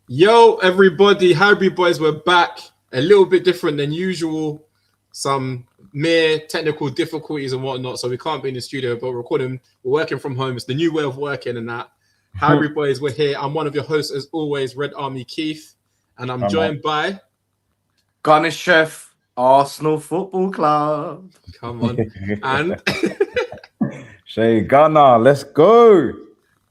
Yo, everybody, Highbury Boyz, we're back. A little bit different than usual. Some mere technical difficulties and whatnot, so we can't be in the studio, but we're recording. We're working from home. It's the new way of working and that. Highbury Boyz, we're here. I'm one of your hosts, as always, Red Army Keith, and I'm joined by... Gunner Chef, Arsenal Football Club. Come on. And... Shay Gunner, let's go.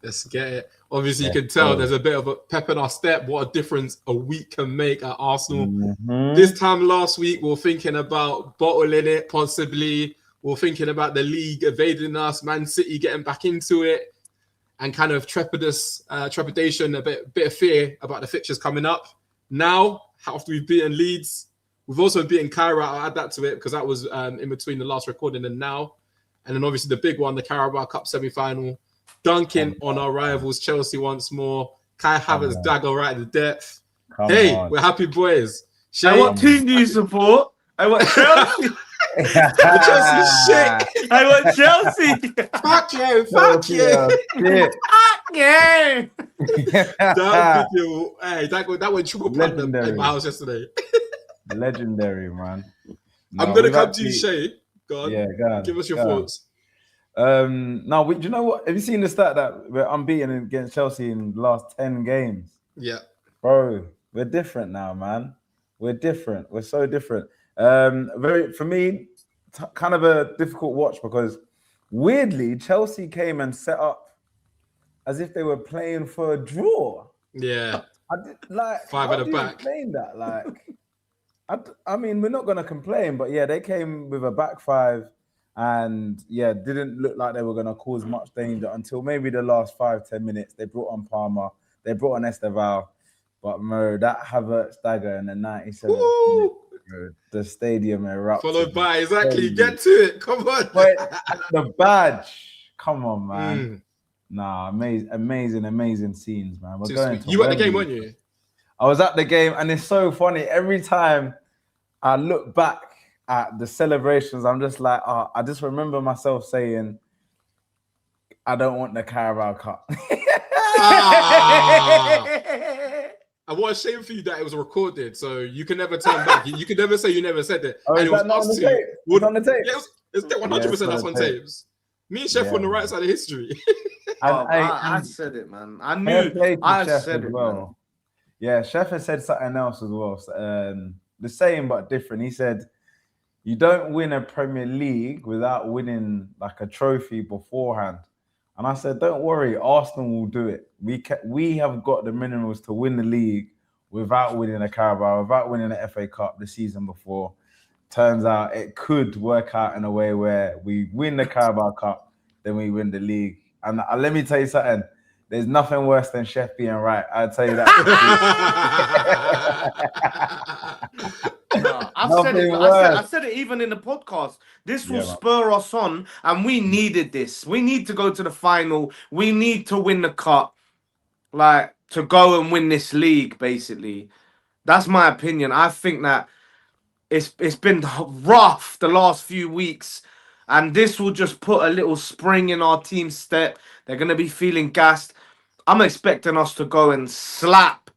Let's get it. Obviously, you can tell there's a bit of a pep in our step. What a difference a week can make at Arsenal. This time last week, we were thinking about bottling it, possibly. We were thinking about the league evading us, Man City getting back into it, and kind of trepidation, a bit of fear about the fixtures coming up. Now, after we've beaten Leeds, we've also beaten Carabao. I'll add that to it because that was in between the last recording and now. And then obviously the big one, the Carabao Cup Semi Final. Dunking on our rivals, Chelsea once more. Kai Havertz dagger right at the depth. We're happy boys. Shay, what team do you support? I want Chelsea. Chelsea shit. I want Chelsea. Fuck you. Fuck you. Fuck you. That video, that went triple platinum in my house yesterday. Legendary, man. I'm going to come to you, Shay. Go on. Yeah, go on. Give us your thoughts. Do you know what? Have you seen the stat that we're unbeaten against Chelsea in the last 10 games? Yeah. Bro, we're different now, man. We're different. We're so different. For me, kind of a difficult watch because weirdly, Chelsea came and set up as if they were playing for a draw. Yeah. Five at the back. Explain that, I mean, we're not going to complain, but yeah, they came with a back five. And yeah, didn't look like they were going to cause much danger until maybe the last 5-10 minutes. They brought on Palmer, they brought on Esteval, but Mo, that Havertz dagger in the 97th minute, the stadium erupted. Followed by, exactly, get to it, come on. Wait, the badge, come on, man. Nah, amazing scenes, man. We're going to you were at the game, weren't you? I was at the game, and it's so funny. Every time I look back at the celebrations, I'm just like, I just remember myself saying, I don't want the Carabao Cup. And what a shame for you that it was recorded, so you can never turn back. You can never say you never said it. Oh, and is that not on the tape? It's on the tape? Yeah, it's 100% that's on tapes. Me and Chef on the right side of history. I said it, man. I knew. I said it, man. Yeah, Chef has said something else as well. The same but different. He said, you don't win a Premier League without winning like a trophy beforehand. And I said, don't worry, Arsenal will do it. We have got the minerals to win the league without winning a Carabao, without winning the FA Cup the season before. Turns out it could work out in a way where we win the Carabao Cup, then we win the league. And let me tell you something. There's nothing worse than Chef being right. I'll tell you that. No, I've said it even in the podcast. This will spur us on, and we needed this. We need to go to the final. We need to win the cup, to go and win this league. Basically, that's my opinion. I think that it's been rough the last few weeks, and this will just put a little spring in our team's step. They're going to be feeling gassed. I'm expecting us to go and slap.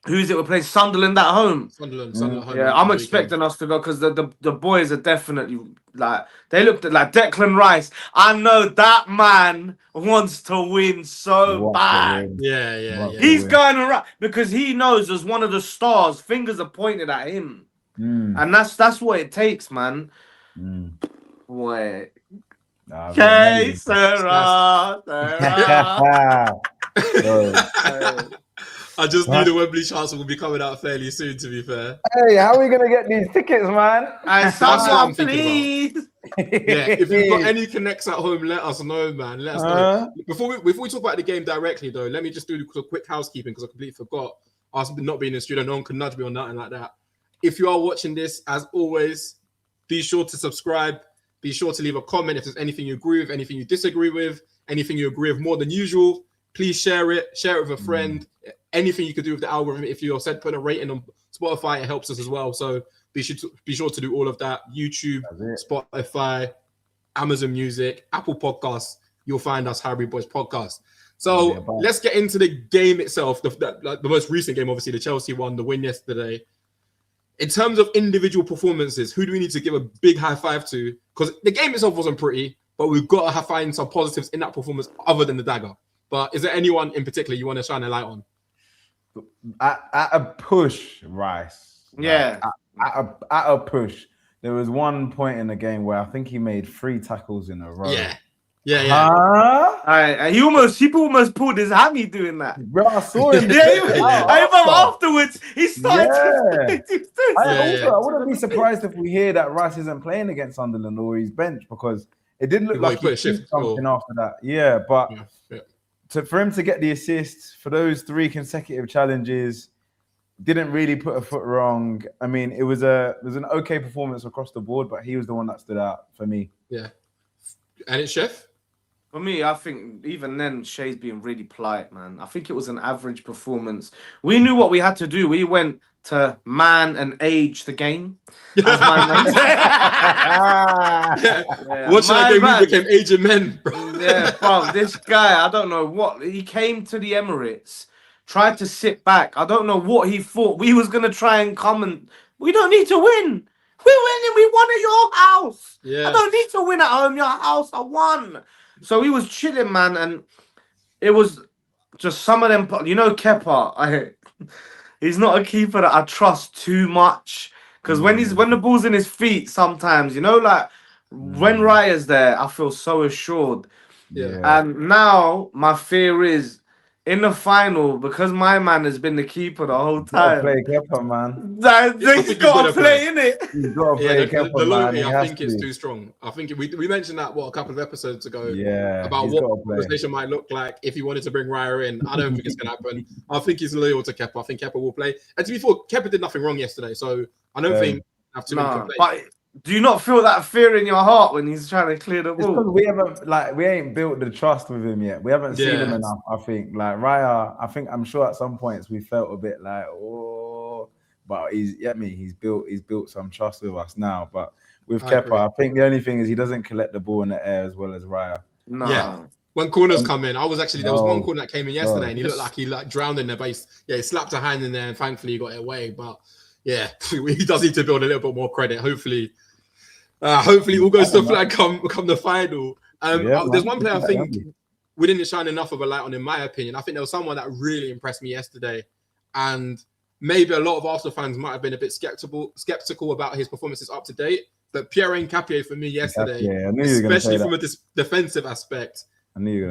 Who is it? We're playing Sunderland at home. Sunderland at home. Yeah, I'm expecting us to go because the boys are definitely they looked at like Declan Rice. I know that man wants to win so bad. Yeah. He's going around because he knows as one of the stars, fingers are pointed at him, and that's what it takes, man. Wait. Okay, Sarah. I just knew the Wembley transfer will be coming out fairly soon, to be fair. Hey, how are we going to get these tickets, man? That's what I'm thinking about. Yeah, if you've got any connects at home, let us know, man. Let us know. Before we talk about the game directly, though, let me just do a quick housekeeping because I completely forgot. Us not being in the studio, no one can nudge me or nothing like that. If you are watching this, as always, be sure to subscribe. Be sure to leave a comment if there's anything you agree with, anything you disagree with, anything you agree with more than usual. Please share it with a friend. Anything you could do with the algorithm. If you're put a rating on Spotify, it helps us as well. So be sure to do all of that. YouTube, Spotify, Amazon Music, Apple Podcasts. You'll find us Highbury Boyz Podcast. So let's get into the game itself. The most recent game, obviously, the Chelsea one, the win yesterday. In terms of individual performances, who do we need to give a big high five to? Because the game itself wasn't pretty, but we've got to find some positives in that performance other than the dagger. But is there anyone in particular you want to shine a light on? At a push, Rice. Yeah. At a push. There was one point in the game where I think he made 3 tackles in a row. Yeah. He almost pulled his hammy doing that. Bro, I saw him. Afterwards, he started. I wouldn't be surprised if we hear that Rice isn't playing against Sunderland or he's benched, because it didn't look like he did something after that. Yeah, but for him to get the assists for those 3 consecutive challenges, didn't really put a foot wrong. I mean, it was an okay performance across the board, but he was the one that stood out for me. Yeah. And it's Chef? For me, I think even then, Shay's being really polite, man. I think it was an average performance. We knew what we had to do. We went to man and age the game. As my man. Watching that game, we became aging men, bro. Bro, this guy, I don't know what. He came to the Emirates, tried to sit back. I don't know what he thought. We was going to try and come and... We don't need to win. We're winning. We won at your house. I don't need to win at home. Your house, I won. So he was chilling, man, and it was just some of them. You know, Kepa, he's not a keeper that I trust too much, because when the ball's in his feet, sometimes, you know, like when Raya's there, I feel so assured. Yeah. And now my fear is in the final, because my man has been the keeper the whole time. Play Kepa, man. He's got to play, innit? He's got to play Kepa, the loyalty, man. I think it's too strong. I think we mentioned that a couple of episodes ago. Yeah, about what the conversation might look like if he wanted to bring Raya in. I don't think it's going to happen. I think he's loyal to Kepa. I think Kepa will play. And to be fair, Kepa did nothing wrong yesterday, so I don't think I have too many complaints. But do you not feel that fear in your heart when he's trying to clear the ball? We ain't built the trust with him yet. We haven't seen him enough. I think Raya. I'm sure at some points we felt a bit like, but he's built some trust with us now. But with Kepa, I think the only thing is he doesn't collect the ball in the air as well as Raya. No. Yeah. When corners come in, there was one corner that came in yesterday, and he looked like he drowned in there. But he slapped a hand in there, and thankfully he got it away. But yeah, he does need to build a little bit more credit. Hopefully all goes to plan come the final. There's one player I think we didn't shine enough of a light on, in my opinion. I think there was someone that really impressed me yesterday, and maybe a lot of Arsenal fans might have been a bit skeptical about his performances up to date. But Pierre Nketiah for me yesterday, especially from a defensive aspect,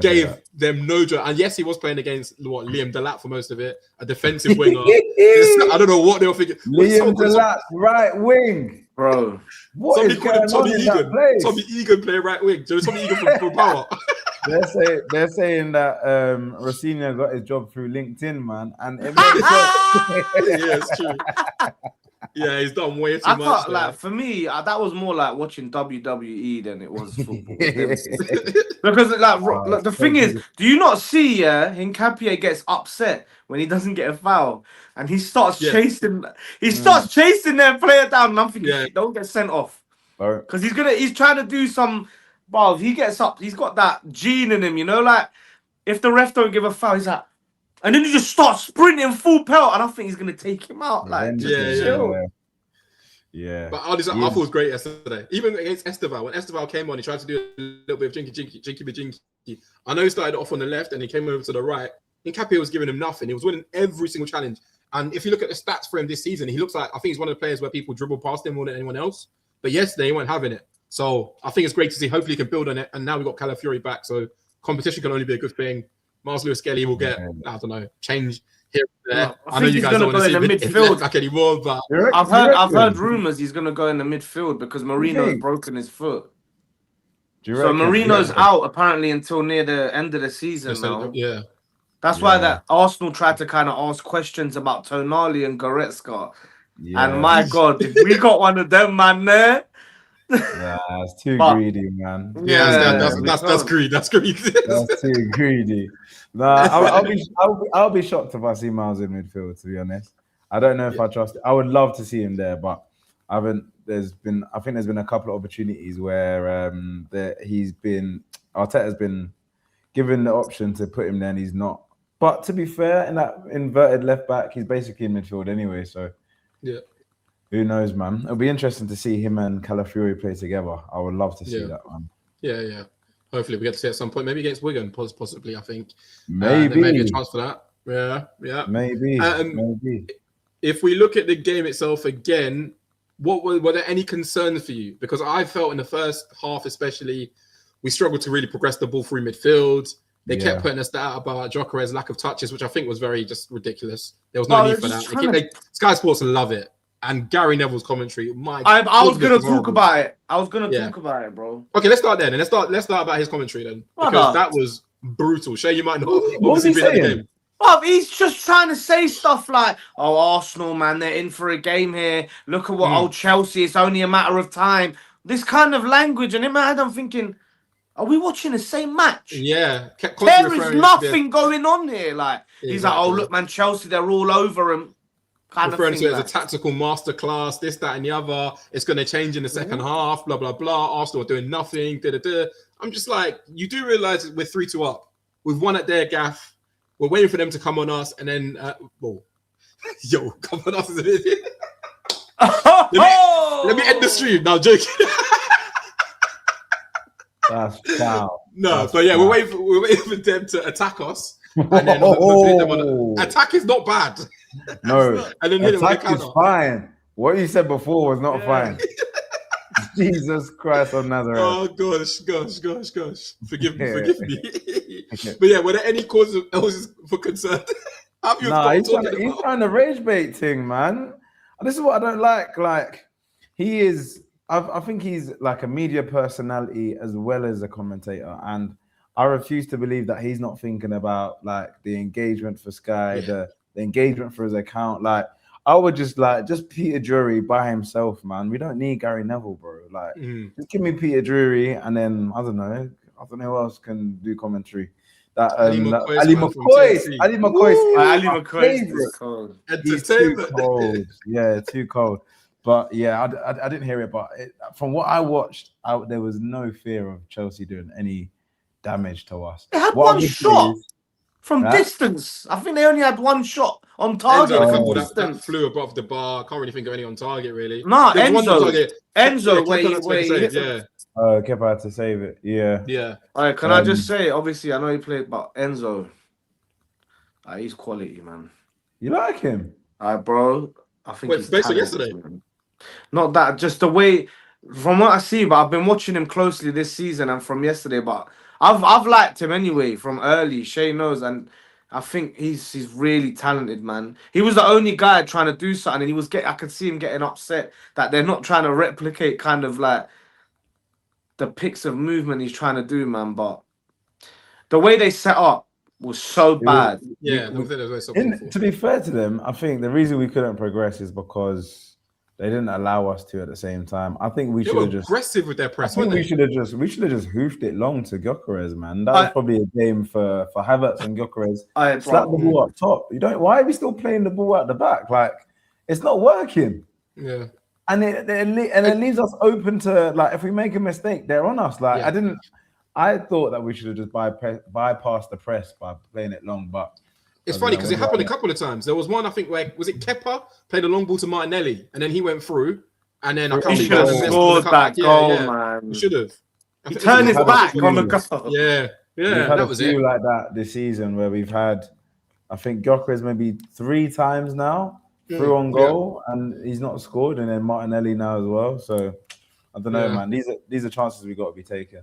gave them no joy. And yes, he was playing against Liam Delap for most of it, a defensive winger. I don't know what they were thinking. Liam Delap, right wing, bro. Somebody called him Tommy Egan. Tommy Egan play right wing. Do you know Tommy Egan from Power? They're saying that Rosinha got his job through LinkedIn, man, and it makes yeah, it's true. Yeah, he's done way too much. Like, for me, that was more like watching WWE than it was football. Because the thing is, do you not see? Nketiah gets upset when he doesn't get a foul, and he starts chasing. He starts chasing their player down. And I'm thinking, don't get sent off, because he's trying to do some. Well, if he gets up, he's got that gene in him, you know. Like if the ref don't give a foul, he's like. And then he just starts sprinting full pelt, and I think he's gonna take him out. Like, yeah. But I thought it was great yesterday. Even against Esteval, when Esteval came on, he tried to do a little bit of jinky. I know he started off on the left and he came over to the right. Nketiah was giving him nothing. He was winning every single challenge. And if you look at the stats for him this season, he looks like, I think he's one of the players where people dribble past him more than anyone else. But yesterday, he wasn't having it. So I think it's great to see. Hopefully, he can build on it. And now we've got Calafiori back. So competition can only be a good thing. Miles Lewis-Skelly will get, I don't know, change here and there. I know you guys don't want to see him midfield back anymore, but I've heard rumours he's going to go in the midfield because Marino's broken his foot. So Marino's out apparently until near the end of the season now. Yeah. That's why that Arsenal tried to kind of ask questions about Tonali and Goretzka. Yeah. And my God, if we got one of them, man, there. Yeah, it's too greedy, man. Yeah, that's greed. That's greed. That's too greedy. Nah, I'll be shocked if I see Miles in midfield. To be honest, I don't know if I trust it. I would love to see him there, but I think there's been a couple of opportunities where Arteta's been given the option to put him there, and he's not. But to be fair, in that inverted left back, he's basically in midfield anyway. So yeah, who knows, man? It'll be interesting to see him and Calafiori play together. I would love to see that one. Yeah. Hopefully, we get to see it at some point. Maybe against Wigan, possibly. I think maybe there may be a chance for that. Yeah. Maybe. If we look at the game itself again, were there any concerns for you? Because I felt in the first half, especially, we struggled to really progress the ball through midfield. They kept putting us out about Gyökeres' lack of touches, which I think was very just ridiculous. There was no need for that. Sky Sports love it. And Gary Neville's commentary, I was going to talk about it. Talk about it, bro. Okay, let's start there. Then let's start about his commentary then, because that was brutal. Shay, you might know. What was he saying? Well, he's just trying to say stuff like, "Oh, Arsenal, man, they're in for a game here. Look at what old Chelsea. It's only a matter of time." This kind of language, and in my head, I'm thinking, "Are we watching the same match?" Yeah, there is nothing going on here. Like he's like, "Oh, look, man, Chelsea, they're all over him." Referring to it as a tactical masterclass, this, that, and the other. It's going to change in the second half. Blah blah blah. Arsenal are doing nothing. I'm just like, you do realize we're 3-2 up. We've won at their gaff. We're waiting for them to come on us, and then, come on us. Let me end the stream. Now, joking. That's foul. No, but yeah, we're waiting for them to attack us, and then attack is not bad. No, and then attack is fine. What you said before was not fine. Jesus Christ of Nazareth. Oh gosh. Forgive me. But yeah, were there any causes for concern? He's trying to rage bait thing, man. This is what I don't like. Like, he is. I think he's like a media personality as well as a commentator, and I refuse to believe that he's not thinking about like the engagement for Sky, the engagement for his account. Like, I would just Peter Drury by himself, man. We don't need Gary Neville, bro. Like, just give me Peter Drury, and then I don't know who else can do commentary. Ali McCoy. He's too cold. Yeah, too cold. But yeah, I didn't hear it. But from what I watched, there was no fear of Chelsea doing any damage to us. They had one shot from distance. I think they only had one shot on target. That flew above the bar. Can't really think of any on target, really. No, Enzo, Kepa had to save it. Yeah. All right, can I just say, obviously, I know he played, but Enzo, he's quality, man. You like him? Bro. I think he's based on yesterday. Man. Not that, just the way, from what I see, but I've been watching him closely this season and from yesterday, but I've liked him anyway from early. Shay knows, and I think he's really talented, man. He was the only guy trying to do something, and I could see him getting upset that they're not trying to replicate kind of like the pics of movement he's trying to do, man. But the way they set up was so bad. To be fair to them, I think the reason we couldn't progress is because they didn't allow us to at the same time. I think we should have just aggressive with their press. I think we should have just hoofed it long to Gyökeres, man. That was probably a game for Havertz and Gyökeres. Slap the ball up top. Why are we still playing the ball at the back? Like, it's not working. Yeah. And it leaves us open to, like, if we make a mistake, they're on us. Like, I thought that we should have just bypassed the press by playing it long, but it's funny because it happened a couple of times. There was one, I think, where was it Kepa played a long ball to Martinelli, and then he went through, and then I can't should have scored that goal, man. He should have. He turned his back on the goal. Yeah, that was it. Like that this season where we've had, I think Gyökeres maybe 3 times now through on goal, and he's not scored, and then Martinelli now as well. So I don't know, man. These are chances we got to be taking.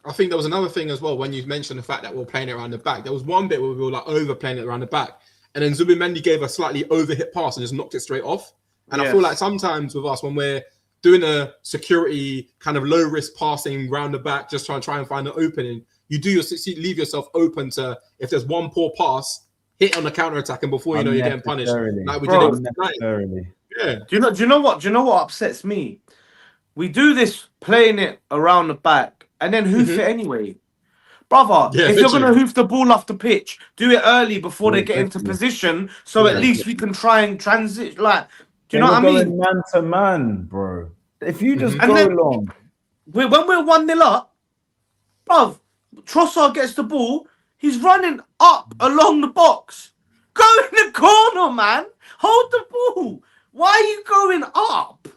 I think there was another thing as well when you mentioned the fact that we're playing it around the back. There was one bit where we were like overplaying it around the back, and then Zubimendi gave a slightly overhit pass and just knocked it straight off. And I feel like sometimes with us, when we're doing a security kind of low risk passing round the back, just try and find an opening, you leave yourself open to, if there's one poor pass, hit on the counter attack, and before you know you're getting punished. Like we did it. Yeah. Do you know what upsets me? We do this playing it around the back. And then hoof it anyway. Brother, if you're going to hoof the ball off the pitch, do it early before they get into position, so at least we can try and transit. Like, do you know what I mean? Man to man, bro. If you just go long. When we're 1-0 up, bruv, Trossard gets the ball. He's running up along the box. Go in the corner, man. Hold the ball. Why are you going up?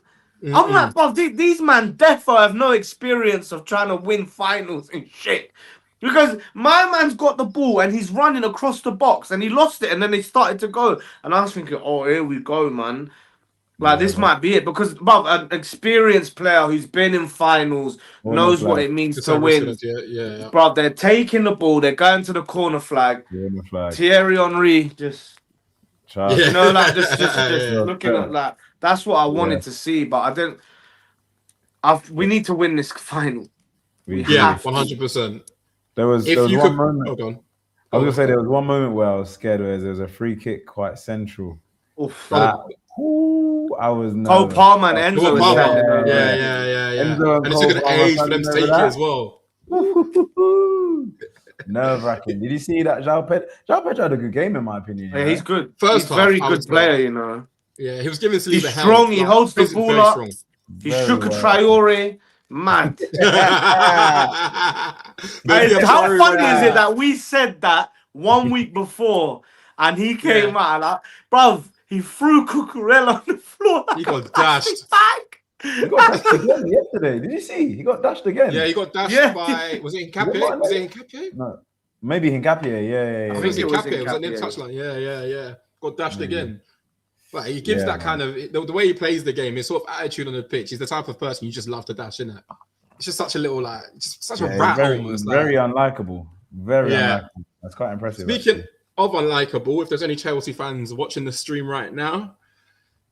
I'm like, bro, these man defo have no experience of trying to win finals and shit. Because my man's got the ball and he's running across the box and he lost it and then they started to go. And I was thinking, oh, here we go, man. Like, this might be it. Because, bro, an experienced player who's been in finals knows what it means to win. Yeah. Bro, they're taking the ball. They're going to the corner flag. Thierry Henry just, you know, like, just looking at that. That's what I wanted to see. But I didn't. We need to win this final. Yeah, 100%. There was one moment. Hold on. I was gonna say there was one moment where I was scared. Where there was a free kick quite central. I was nervous. Cole Palmer and Enzo. Yeah. And it's took an age for them to take it as well. Nerve-wracking. Did you see that João Pedro? João Pedro had a good game in my opinion. Yeah, he's good. He's very good player, you know. Yeah, he was giving Saliba He's strong. He holds the ball up. He shook a Traore. Man. How funny is it that we said that 1 week before and he came out like, bruv, he threw Cucurella on the floor. He got dashed. He got dashed again yesterday. Did you see? He got dashed again. Yeah, he got dashed by. Was it Hincapié? No, maybe Hincapié. Yeah. I think it was Hincapié. It was at the touchline. Yeah. Got dashed again. But he gives that kind of the way he plays the game, his sort of attitude on the pitch. He's the type of person you just love to dash, isn't it? It's just such a little just such a rat almost. Very unlikable. Very unlikable. That's quite impressive. Speaking of unlikable, if there's any Chelsea fans watching the stream right now,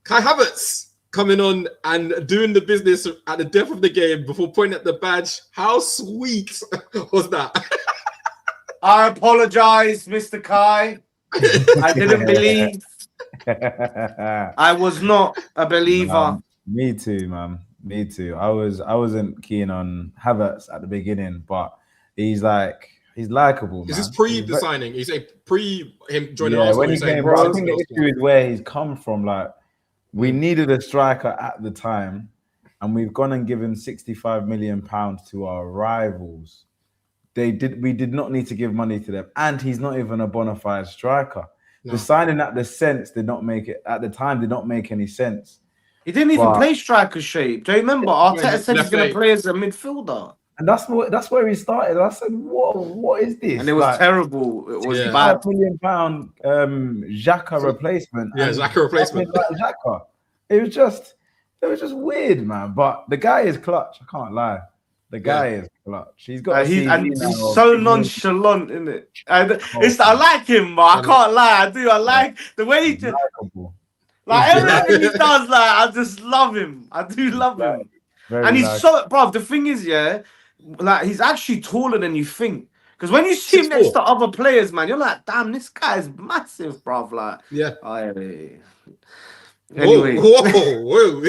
Kai Havertz coming on and doing the business at the death of the game before pointing at the badge. How sweet was that? I apologize, Mr. Kai. I didn't believe. I was not a believer. Me too, man. Me too. I wasn't keen on Havertz at the beginning, but he's likable. Is this pre the signing? Is it pre him joining Arsenal? When he came, bro, I think the issue is where he's come from. Like, we needed a striker at the time, and we've gone and given £65 million to our rivals. We did not need to give money to them, and he's not even a bona fide striker. No. The signing at the sense did not make it at the time. Did not make any sense. He didn't even play striker shape. Do you remember? Arteta said he's going to play as a midfielder, and that's where he started. I said, "What is this?" And it was terrible. It was bad. £5 million Xhaka replacement. Yeah, Xhaka replacement. Xhaka. It was just weird, man. But the guy is clutch. I can't lie. The guy is clutch. He's got. He's so nonchalant, isn't it? I like him, but I can't lie. I like the way he just. Like everything he does, like I just love him. I do love him. And he's so, bro. The thing is, like he's actually taller than you think. Because when you see him next to other players, man, you're like, damn, this guy is massive, bro. Like, Anyway, whoa.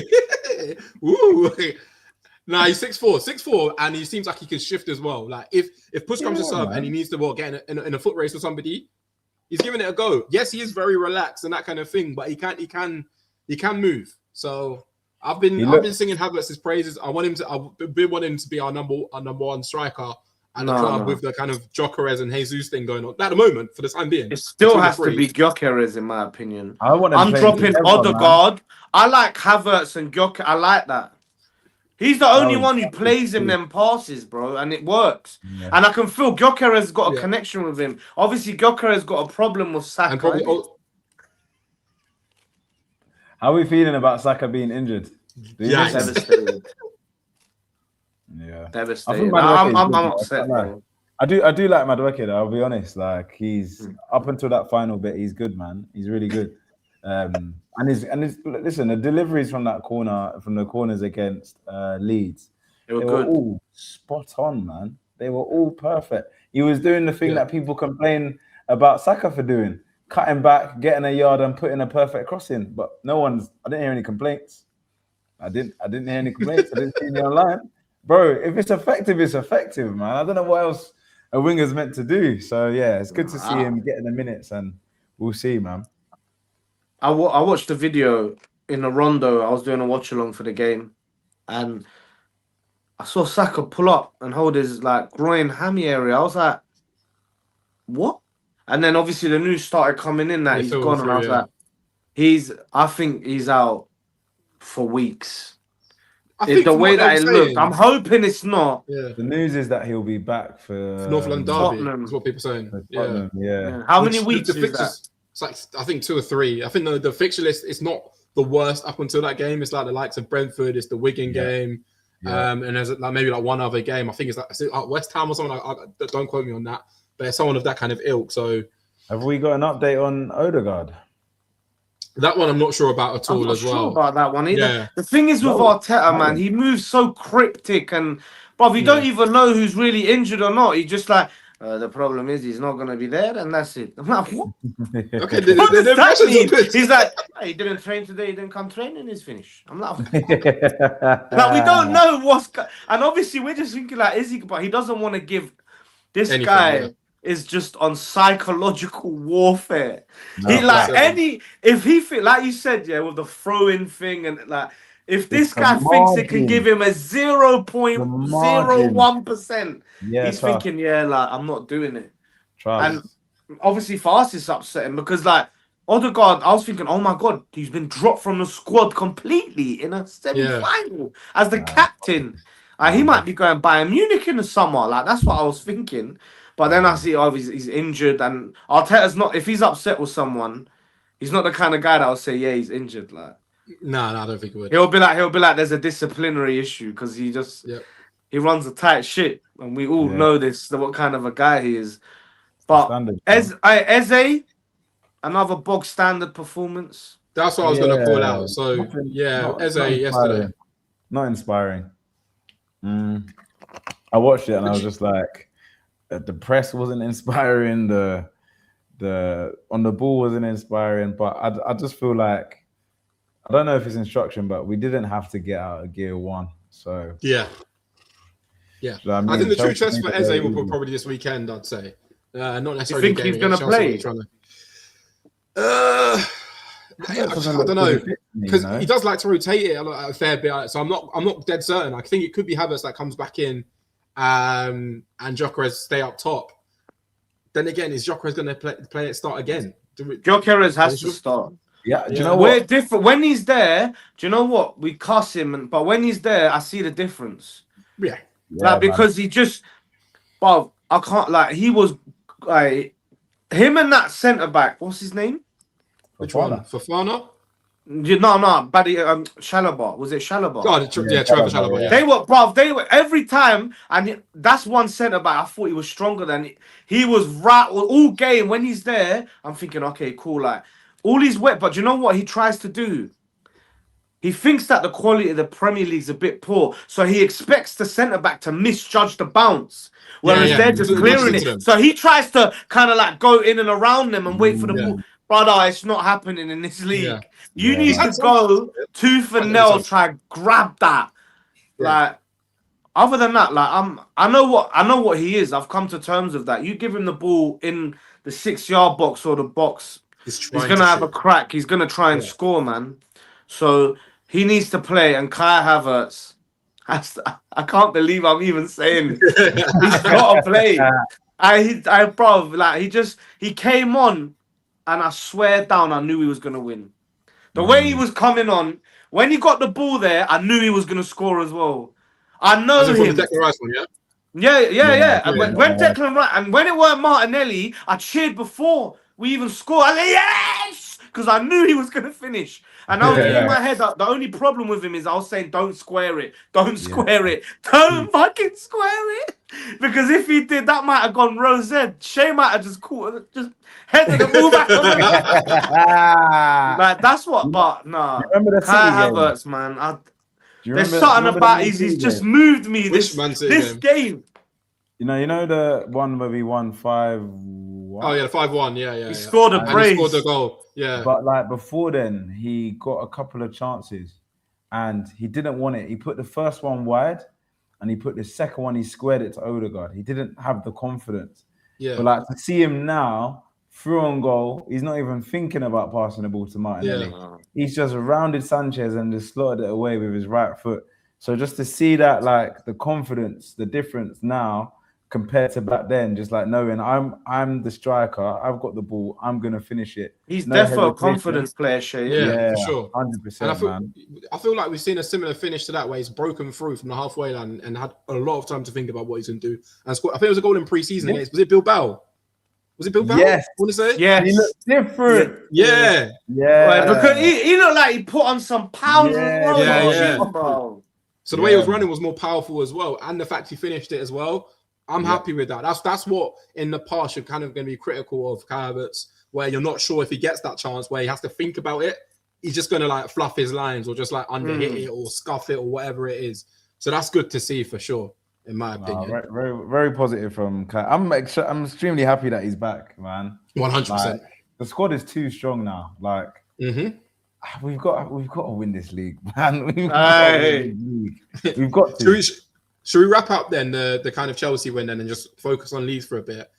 Nah, he's 6'4", and he seems like he can shift as well. Like if push comes to shove and he needs to get in a foot race with somebody, he's giving it a go. Yes, he is very relaxed and that kind of thing, but he can move. So I've been singing Havertz's praises. I've been wanting him to be our number one striker at the club with the kind of Gyökeres and Jesus thing going on at the moment for the time being. It still has to be Gyökeres in my opinion. I'm dropping Odegaard. I like Havertz and Gyökeres. I like that. He's the only one who plays him them passes, bro, and it works. Yeah. And I can feel Gyökeres has got a connection with him. Obviously, Gyökeres has got a problem with Saka. How are we feeling about Saka being injured? Devastated. Yeah, devastated. I'm upset, bro. I do like Madueke though. I'll be honest. Like he's up until that final bit, he's good, man. He's really good. And listen, the deliveries from the corners against Leeds, they were all spot on, man. They were all perfect. He was doing the thing that people complain about Saka for doing, cutting back, getting a yard, and putting a perfect cross in. But I didn't hear any complaints. I didn't hear any complaints. I didn't see any online, bro. If it's effective, it's effective, man. I don't know what else a winger's meant to do. So yeah, it's good to see him getting the minutes, and we'll see, man. I watched the video in the Rondo. I was doing a watch along for the game, and I saw Saka pull up and hold his like groin hammy area. I was like, what? And then obviously the news started coming in that he's gone, and I was like, I think he's out for weeks. The way that it looked, I'm hoping it's not. Yeah. The news is that he'll be back for North London Derby. Is what people are saying. Yeah. How many weeks is that? It's like I think 2 or 3. I think the fixture list is not the worst up until that game. It's like the likes of Brentford. It's the Wigan game. And there's like maybe like one other game. I think it's like West Ham or something. Don't quote me on that, but it's someone of that kind of ilk. So, have we got an update on Odegaard? That one I'm not sure about at all. I'm not sure about that one either. Yeah. The thing is with Arteta, man, he moves so cryptic, and you don't even know who's really injured or not. He's just like, the problem is he's not going to be there, and that's it. I'm like, what? Okay, what does that mean? He's like, he didn't train today, he didn't come training, he's finished. I'm like, like we don't know what's and obviously we're just thinking like, is he? But he doesn't want to give this guy. Yeah. Is just on psychological warfare. He if he feel like you said, with the throw-in thing, and like if this guy thinks it can give him a 0.01%, he's thinking, like I'm not doing it. And obviously for us it's upsetting because like Odegaard, I was thinking, oh my god, he's been dropped from the squad completely in a semi-final as the captain. He might be going Bayern Munich in the summer. Like that's what I was thinking. But then I see, he's injured, and Arteta's not. If he's upset with someone, he's not the kind of guy that will say, "Yeah, he's injured." Like, no, I don't think he would. He'll be like, "There's a disciplinary issue," because he just he runs a tight ship, and we all know this. What kind of a guy he is. But Eze, another bog standard performance. That's what I was going to call out. So Eze yesterday, not inspiring. I watched it and I was just like. The press wasn't inspiring. The on the ball wasn't inspiring. But I just feel like I don't know if it's instruction, but we didn't have to get out of gear 1. So yeah. So, I think the true test for Eze will be probably this weekend. I'd say not necessarily. You think he's going to play? I don't know because he does like to rotate it a fair bit. So I'm not dead certain. I think it could be Havertz that comes back in. And Gyökeres stay up top. Then again, is Gyökeres going to play it start again? Gyökeres has to start. Yeah, do you know we're different when he's there? Do you know what we cuss him? But when he's there, I see the difference. Yeah, like because he just, I can't like he was like him and that centre back. What's his name? Which one? Fofana? No, Buddy, Chalobah. Was it Chalobah? Trevor Chalobah. Yeah. They were every time, and that's one centre back. I thought he was stronger than he was. Right all game when he's there. I'm thinking, okay, cool. Like all he's wet, but you know what he tries to do? He thinks that the quality of the Premier League's a bit poor, so he expects the centre back to misjudge the bounce, whereas they're just clearing it. So he tries to kind of like go in and around them and wait for the ball. Brother, it's not happening in this league. Yeah. You need to go tooth and nail, try grab that. Yeah. Like, other than that, like I know what he is. I've come to terms with that. You give him the ball in the 6-yard box or the box, he's gonna have a crack. He's gonna try and score, man. So he needs to play. And Kai Havertz, I can't believe I'm even saying it. He's got to play. He came on. And I swear down, I knew he was going to win. The way he was coming on, when he got the ball there, I knew he was going to score as well. I know him. The Declan Rice one, yeah. And when Declan Rice, and when it weren't Martinelli, I cheered before we even scored. I said, yes! Because I knew he was going to finish. And I was in my head, the only problem with him is I was saying, don't square it. Don't square it. Don't fucking square it. Because if he did, that might have gone Rose. Shea might have just headed the ball back on him. Like, that's what, but nah. Kai Havertz, man. There's something about he's just moved me this game. You know the one where we won 5-1? Oh, yeah, 5-1. Yeah. He scored a brace. He scored the goal. Yeah. But like before then, he got a couple of chances and he didn't want it. He put the first one wide and he put the second one, he squared it to Odegaard. He didn't have the confidence. Yeah. But like to see him now, through on goal, he's not even thinking about passing the ball to Martinelli. Yeah. He's just rounded Sanchez and just slotted it away with his right foot. So just to see that, like the confidence, the difference now compared to back then, just like knowing I'm the striker, I've got the ball, I'm gonna finish it. He's definitely a confidence player, Shay. Yeah, for sure, 100%, man. I feel like we've seen a similar finish to that, where he's broken through from the halfway line and had a lot of time to think about what he's gonna do. And scored, I think it was a goal in pre-season against. Was it Bilbao? Was it Bilbao? Yes. I want to say. Yes. He looked different. Yeah. Right, because he looked like he put on some pounds. Bro. So the way he was running was more powerful as well, and the fact he finished it as well. I'm happy with that. That's what in the past you're kind of going to be critical of Havertz, where you're not sure if he gets that chance, where he has to think about it. He's just going to like fluff his lines or just like underhit it or scuff it or whatever it is. So that's good to see for sure, in my opinion. Very, very, very positive from Kai. I'm extremely happy that he's back, man. 100%. Like, the squad is too strong now. Like we've got to win this league, man. We've got to. Should we wrap up then the kind of Chelsea win then and just focus on Leeds for a bit?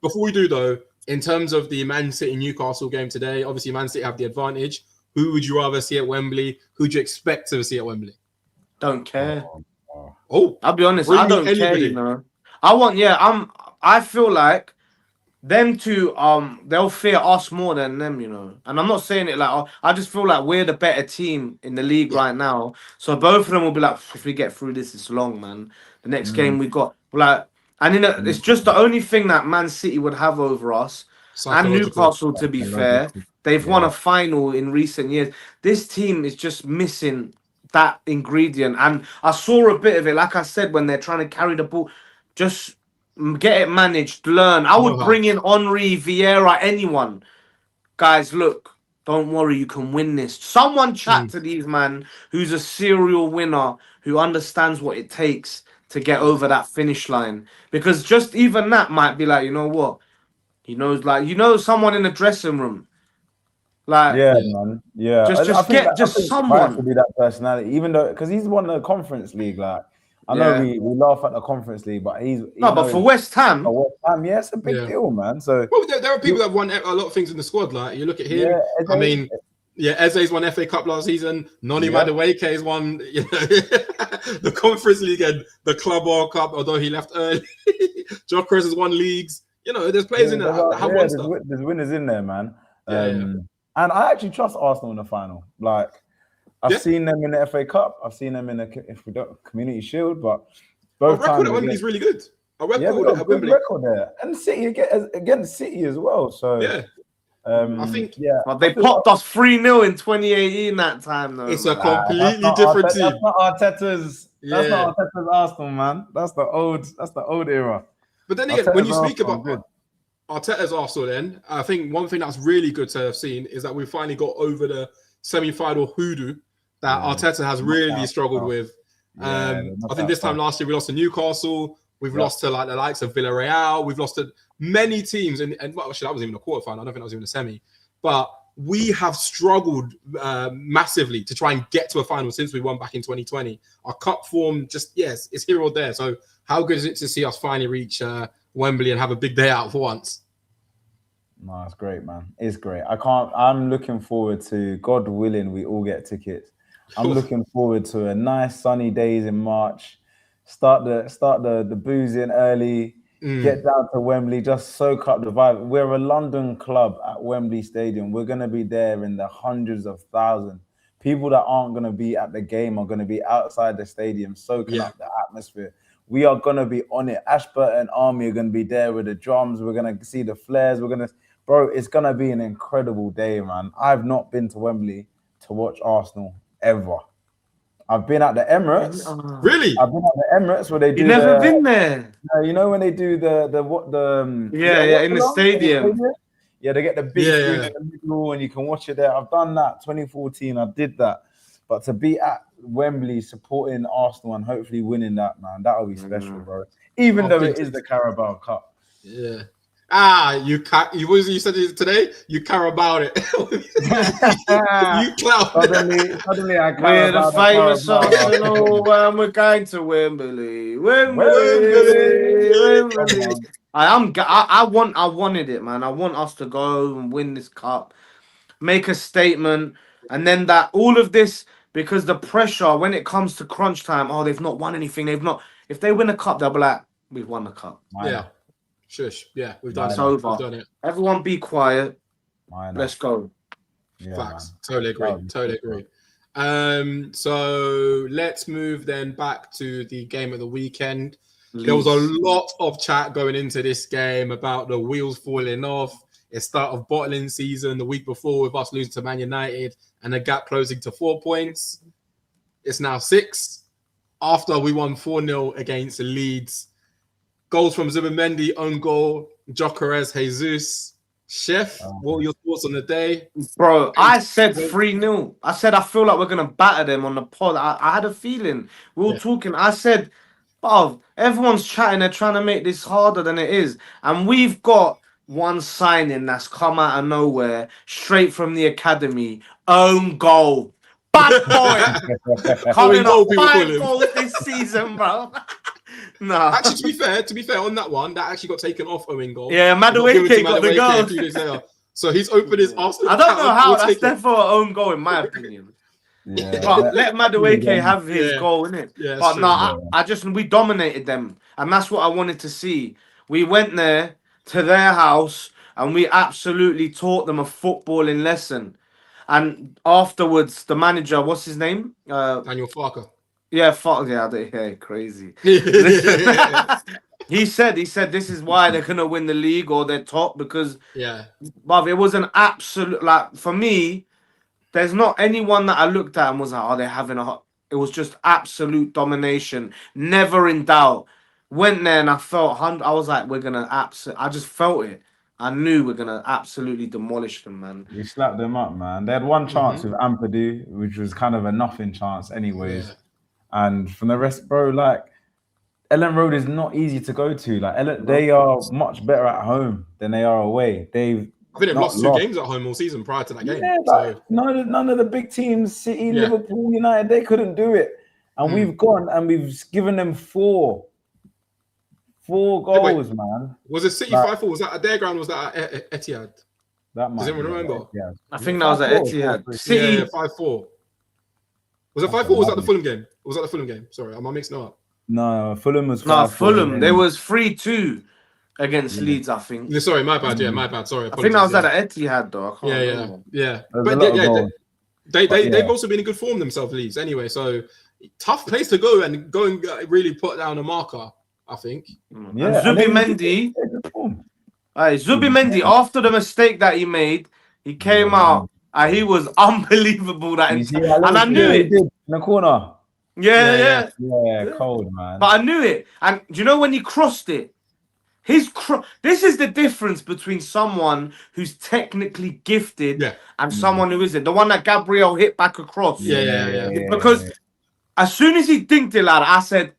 Before we do though, in terms of the Man City Newcastle game today, obviously Man City have the advantage. Who would you rather see at Wembley? Who do you expect to see at Wembley? Don't care. I'll be honest. I don't care. You know, I feel like them two, they'll fear us more than them, you know. And I'm not saying it like I just feel like we're the better team in the league right now. So both of them will be like, if we get through this, it's long, man. The next game we got like, and it's just the only thing that Man City would have over us and Newcastle. To be fair, they've won a final in recent years. This team is just missing that ingredient, and I saw a bit of it. Like I said, when they're trying to carry the ball, just get it managed, learn. I would bring in Henry, Vieira, anyone. Guys, look, don't worry, you can win this. Someone chat to these man who's a serial winner, who understands what it takes to get over that finish line. Because just even that might be like, you know what? He knows, like, someone in the dressing room. Like, man. Yeah. Just someone to be that personality, even though because he's won the Conference League, like. I know we laugh at the Conference League, but but for West Ham, it's a big deal, man. So there are people that have won a lot of things in the squad. Like you look at him. Eze's won FA Cup last season. Noni Madueke's won the Conference League and the Club World Cup, although he left early. Jokers has won leagues. You know, there's players in there that have won stuff. There's winners in there, man. And I actually trust Arsenal in the final. Like. I've seen them in the FA Cup. I've seen them in the Community Shield, but both times at Wembley is really good. Our record at Wembley. Record there, and City against City as well. So I think but they popped us 3-0 in 2018 that time though. It's a completely different team. That's not Arteta's. That's not Arteta's Arsenal, man. That's the old era. But then again, when you speak about Arteta's Arsenal, then I think one thing that's really good to have seen is that we finally got over the semi-final hoodoo that Arteta has really struggled with. I think this time last year we lost to Newcastle. We've lost to like the likes of Villarreal. We've lost to many teams, and well, actually that was even a quarterfinal. I don't think that was even a semi. But we have struggled massively to try and get to a final since we won back in 2020. Our cup form it's here or there. So how good is it to see us finally reach Wembley and have a big day out for once? No, it's great, man. It's great. I'm looking forward to, God willing, we all get tickets. I'm looking forward to a nice sunny days in March. Start the boozing early. Get down to Wembley. Just soak up the vibe. We're a London club at Wembley Stadium. We're gonna be there in the hundreds of thousands. People that aren't gonna be at the game are gonna be outside the stadium, soaking up the atmosphere. We are gonna be on it. Ashburton Army are gonna be there with the drums. We're gonna see the flares. Bro, it's going to be an incredible day, man. I've not been to Wembley to watch Arsenal ever. I've been at the Emirates. Really? I've been at the Emirates where they do. You've never been there? You know when they do in the stadium. Yeah, they get the big screen in the middle and you can watch it there. I've done that. 2014, I did that. But to be at Wembley supporting Arsenal and hopefully winning that, man, that'll be special, bro. Even though it is the Carabao Cup. Yeah. You said it today? You care about it. You clout. Suddenly I care we're about the famous Arsenal when we're going to Wembley. I wanted it, man. I want us to go and win this cup, make a statement, and then that all of this because the pressure when it comes to crunch time, oh, they've not won anything. They've not. If they win a cup, they'll be like, we've won the cup. Yeah. Shush. Yeah, we've done It's it. over. We've done it. Everyone be quiet. Let's go. Yeah, Facts. man. Totally agree. So let's move then back to the game of the weekend. There was a lot of chat going into this game about the wheels falling off. It's start of bottling season the week before with us losing to Man United and the gap closing to 4 points. It's now 6 after we won 4-0 against Leeds. Goals from Zubimendi, own goal, Gyökeres, Jesus. Chef, what were your thoughts on the day? Bro, I said 3-0. I said I feel like we're going to batter them on the pod. I had a feeling. We were talking. I said, oh, everyone's chatting. They're trying to make this harder than it is. And we've got one signing that's come out of nowhere, straight from the academy. Own goal. Bad boy. Coming up 5 goals this season, bro. No. Actually, to be fair, on that one, that actually got taken off Owen goal. Yeah, Madueke got the goal. So he's opened his Arsenal. I don't know how. That's therefore an own goal, in my opinion. Yeah. But let Madueke have his goal, innit? Yeah, but no, we dominated them. And that's what I wanted to see. We went there to their house and we absolutely taught them a footballing lesson. And afterwards, the manager, what's his name? Daniel Farker. Yeah, crazy. He said this is why they're gonna win the league or they're top because but it was an absolute, like, for me, there's not anyone that I looked at and was like, oh, they're having it was just absolute domination, never in doubt. Went there and I felt I was like, we're gonna I just felt it. I knew we're gonna absolutely demolish them, man. We slapped them up, man. They had one chance with Ampadu, which was kind of a nothing chance anyways. Yeah. And from the rest, bro, like, Elland Road is not easy to go to. Like, they are much better at home than they are away. I think they've lost 2 games at home all season prior to that game. Yeah, like, none of the big teams, City, Liverpool, United, they couldn't do it. And we've gone and we've given them 4 goals, man. Was it City 5-4? Was that at their ground? Was that at Etihad? That does anyone remember? Yeah. I think that was at Etihad. City 5-4. Was it 5-4? Was that the Fulham game? Was that the Fulham game? Sorry, am I mixing it up? No, Fulham was 5-4. No, Fulham. There was 3-2 against Leeds, I think. Sorry, my bad. Yeah, my bad. Sorry. I think that was at Etihad, though. I can't remember. Yeah. But they've also been in good form themselves, Leeds. Anyway, so tough place to go and really put down a marker, I think. Yeah. Zubimendi. Zubimendi, after the mistake that he made, he came out. He was unbelievable. And I knew it. In the corner. Yeah, cold, man. But I knew it. And do you know when he crossed it? This is the difference between someone who's technically gifted and someone who isn't. The one that Gabriel hit back across. Because as soon as he dinked it, lad, I said,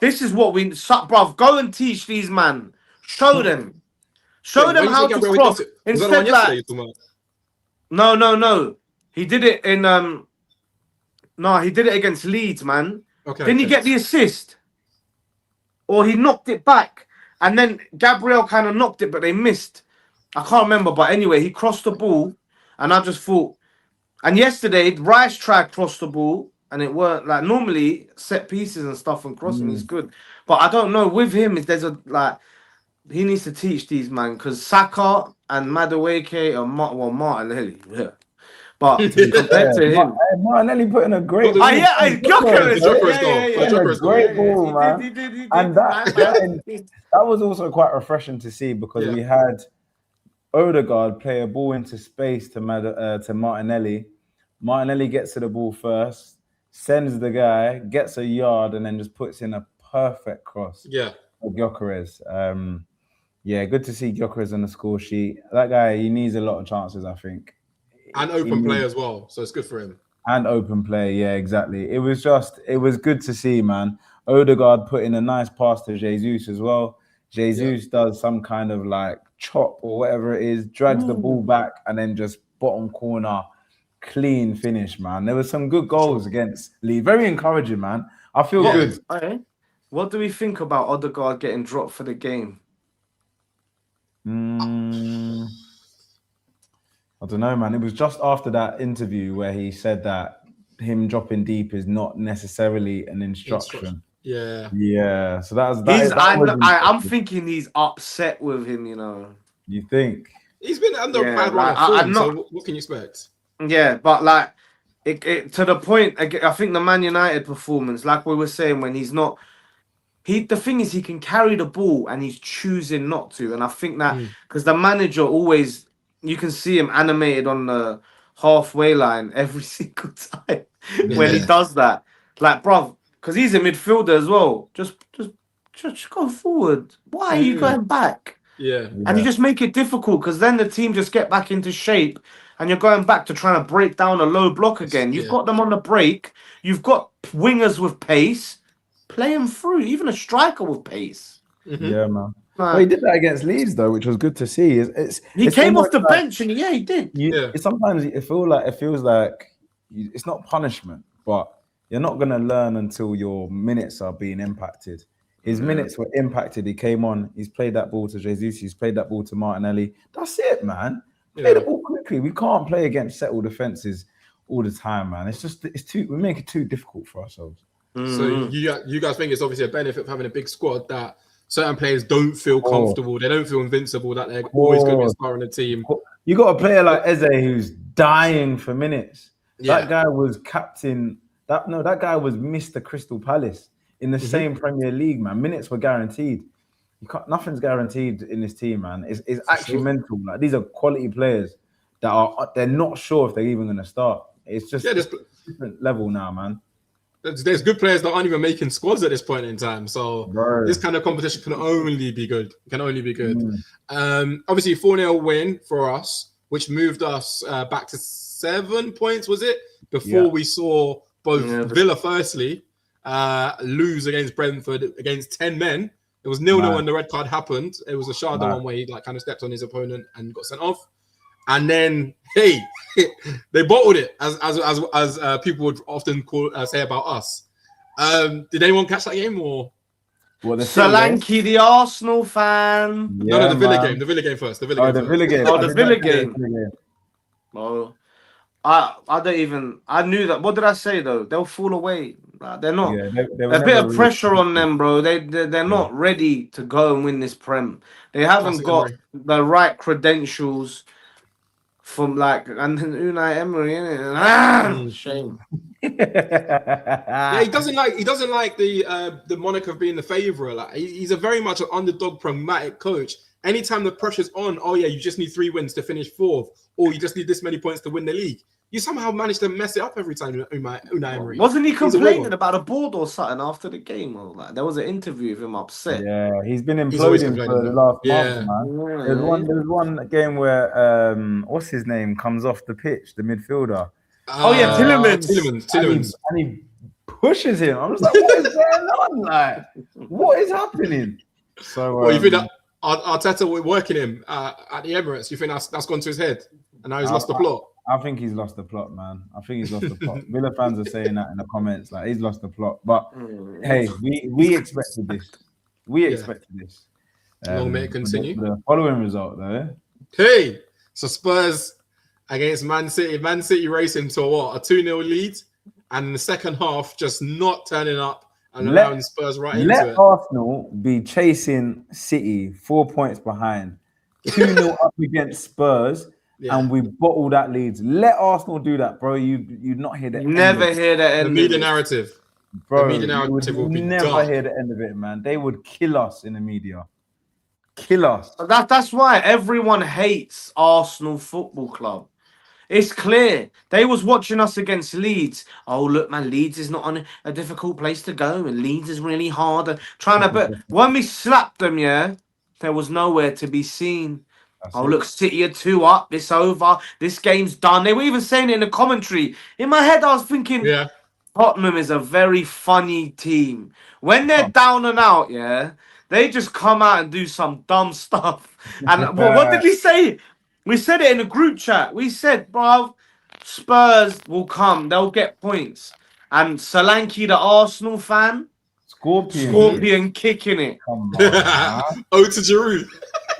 this is what we... Bruv, go and teach these man. Show them. Show them how to cross. Instead, like... No. He did it in he did it against Leeds, man. Didn't he get the assist? Or he knocked it back. And then Gabriel kind of knocked it, but they missed. I can't remember. But anyway, he crossed the ball. And I just thought... And yesterday, Rice tried cross the ball. And it weren't... Like, normally, set pieces and stuff and crossing is good. But I don't know. With him, there's a... Like... He needs to teach these, man, because Saka and Madueke are Martinelli. Yeah. But compared to him... Martinelli put in a great... Gyökeres. Great ball, man. And that was also quite refreshing to see because we had Odegaard play a ball into space to Martinelli. Martinelli gets to the ball first, sends the guy, gets a yard, and then just puts in a perfect cross. Yeah. Gyökeres. Good to see Gyökeres on the score sheet. That guy, he needs a lot of chances, I think. And open play as well, so it's good for him. And open play, yeah, exactly. It was good to see, man. Odegaard put in a nice pass to Jesus as well. Jesus does some kind of like chop or whatever it is, drags the ball back, and then just bottom corner, clean finish, man. There were some good goals against Leeds. Very encouraging, man. I feel good. Okay. What do we think about Odegaard getting dropped for the game? I I don't know, man. It was just after that interview where he said that him dropping deep is not necessarily an instruction. Yeah. Yeah. So I'm thinking he's upset with him, you know. You think? He's been under a bad run of form, so what can you expect? Yeah, but like it to the point, I think the Man United performance, like we were saying, when he's not, the thing is he can carry the ball and he's choosing not to. And I think that because the manager always, you can see him animated on the halfway line every single time when he does that. Like, bruv, because he's a midfielder as well. Just go forward. Why are you going back? Yeah. And you just make it difficult because then the team just get back into shape and you're going back to trying to break down a low block again. You've got them on the break. You've got wingers with pace. Play them through. Even a striker with pace. Yeah, man. Well, he did that against Leeds, though, which was good to see. He came off the bench and he did. Sometimes it feels like it's not punishment, but you're not going to learn until your minutes are being impacted. His minutes were impacted. He came on. He's played that ball to Jesus. He's played that ball to Martinelli. That's it, man. Play the ball quickly. We can't play against settled defenses all the time, man. We make it too difficult for ourselves. So you guys think it's obviously a benefit of having a big squad that certain players don't feel comfortable. They don't feel invincible, that they're always going to be sparring the team. You got a player like Eze who's dying for minutes. Yeah. That guy was captain. That guy was Mr. Crystal Palace in the same Premier League, man. Minutes were guaranteed. Nothing's guaranteed in this team, man. It's actually mental. Like, these are quality players that they're not sure if they're even going to start. It's just a different level now, man. There's good players that aren't even making squads at this point in time. So this kind of competition can only be good. Obviously, 4-0 win for us, which moved us back to 7 points, was it? Before we saw both Villa, firstly, lose against Brentford against 10 men. It was 0-0 when the red card happened. It was a Sharda one where he kind of stepped on his opponent and got sent off. And then, they bottled it, as people would often say about us. Did anyone catch that game or? Solanke, the Arsenal fan. Yeah, no, the Villa game. The Villa game first. The Villa game. Oh, I don't even. I knew that. What did I say though? They'll fall away. They're not. Yeah, a bit of pressure on them, bro. They're not ready to go and win this Prem. They haven't got the right credentials. From and Unai Emery, innit? Shame. Yeah, he doesn't like the moniker of being the favourite. Like, he's a very much an underdog, pragmatic coach. Anytime the pressure's on, you just need 3 wins to finish 4th, or you just need this many points to win the league. You somehow manage to mess it up every time, Unai Emery. Wasn't he complaining about a board or something after the game? Or there was an interview of him upset. Yeah, he's been imploding for the last month, man. There's one game where what's his name comes off the pitch, the midfielder. Tillemans. And he pushes him. I'm just like, what is going on? Like, what is happening? So, you think that Arteta working him at the Emirates? You think that's gone to his head, and now he's lost the plot? I think he's lost the plot, man. Villa fans are saying that in the comments, like he's lost the plot. But hey, we expected this. Long may it continue. The following result, though. Hey, so Spurs against Man City. Man City racing to a 2-0 lead, and in the second half, just not turning up and allowing Spurs right into it. Let Arsenal be chasing City 4 points behind, 2-0 up against Spurs. Yeah. And we bottle that Leeds. Let Arsenal do that, bro. You'd not hear the end. Never hear the end. The media narrative. Bro, the media narrative will be never dark. Hear the end of it, man. They would kill us in the media. Kill us. That's why everyone hates Arsenal Football Club. It's clear. They was watching us against Leeds. Oh, look, man, Leeds is not on a difficult place to go, and Leeds is really hard. But when we slapped them, there was nowhere to be seen. Look, City are 2 up. It's over. This game's done. They were even saying it in the commentary. In my head, I was thinking, Tottenham is a very funny team. When they're down and out, they just come out and do some dumb stuff. And what did we say? We said it in a group chat. We said, bruv, Spurs will come. They'll get points. And Solanke, the Arsenal fan, Scorpion kicking it. Come on, man. Ode to Giroud.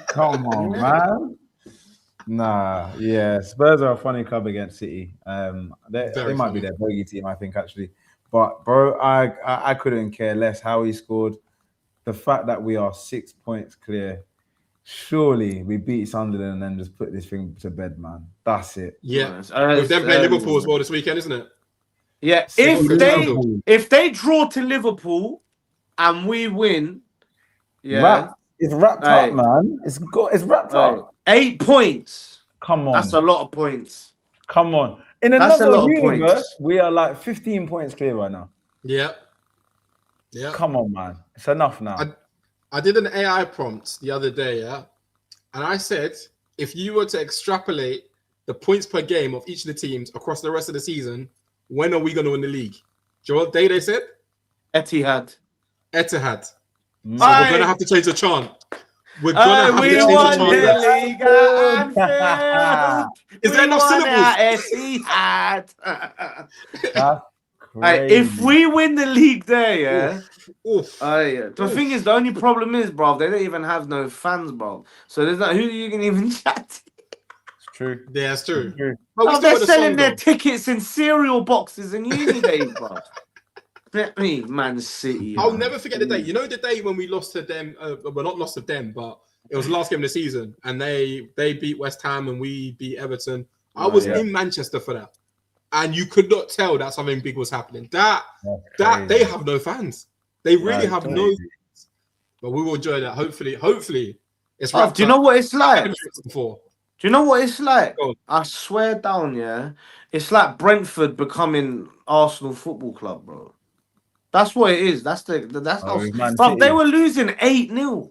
Come on, man. Nah, yeah, Spurs are a funny club against City. They might be funny. their bogey team, I think, actually. But bro, I couldn't care less how he scored. The fact that we are 6 points clear, surely we beat Sunderland and then just put this thing to bed, man. That's it. Yeah, with them playing Liverpool as well this weekend, isn't it? Yeah, if they draw to Liverpool and we win, yeah, it's wrapped up, man. It's wrapped up. 8 points. Come on, that's a lot of points. Come on, in another universe, we are like 15 points clear right now. Yeah. Come on, man. It's enough now. I did an AI prompt the other day, and I said if you were to extrapolate the points per game of each of the teams across the rest of the season, when are we going to win the league? Do you know what day they said? Etihad. So we're going to have to change the chant. We're going to have to change the chant. Is there enough syllables? If we win the league there, the thing is, the only problem is, bro, they don't even have no fans, bro. So there's not who you can even chat to. It's true. Yeah, it's true. They're selling their tickets in cereal boxes in uni days, bro. Let me, Man City. I'll never forget the day. You know the day when we lost to them? Well, not lost to them, but it was the last game of the season, and they beat West Ham and we beat Everton. I was in Manchester for that, and you could not tell that something big was happening. That they have no fans. They really have no fans. But we will enjoy that. Hopefully, it's right. Do you know what it's like? Do you know what it's like? I swear down, it's like Brentford becoming Arsenal Football Club, bro. That's what it is. But they were losing 8-0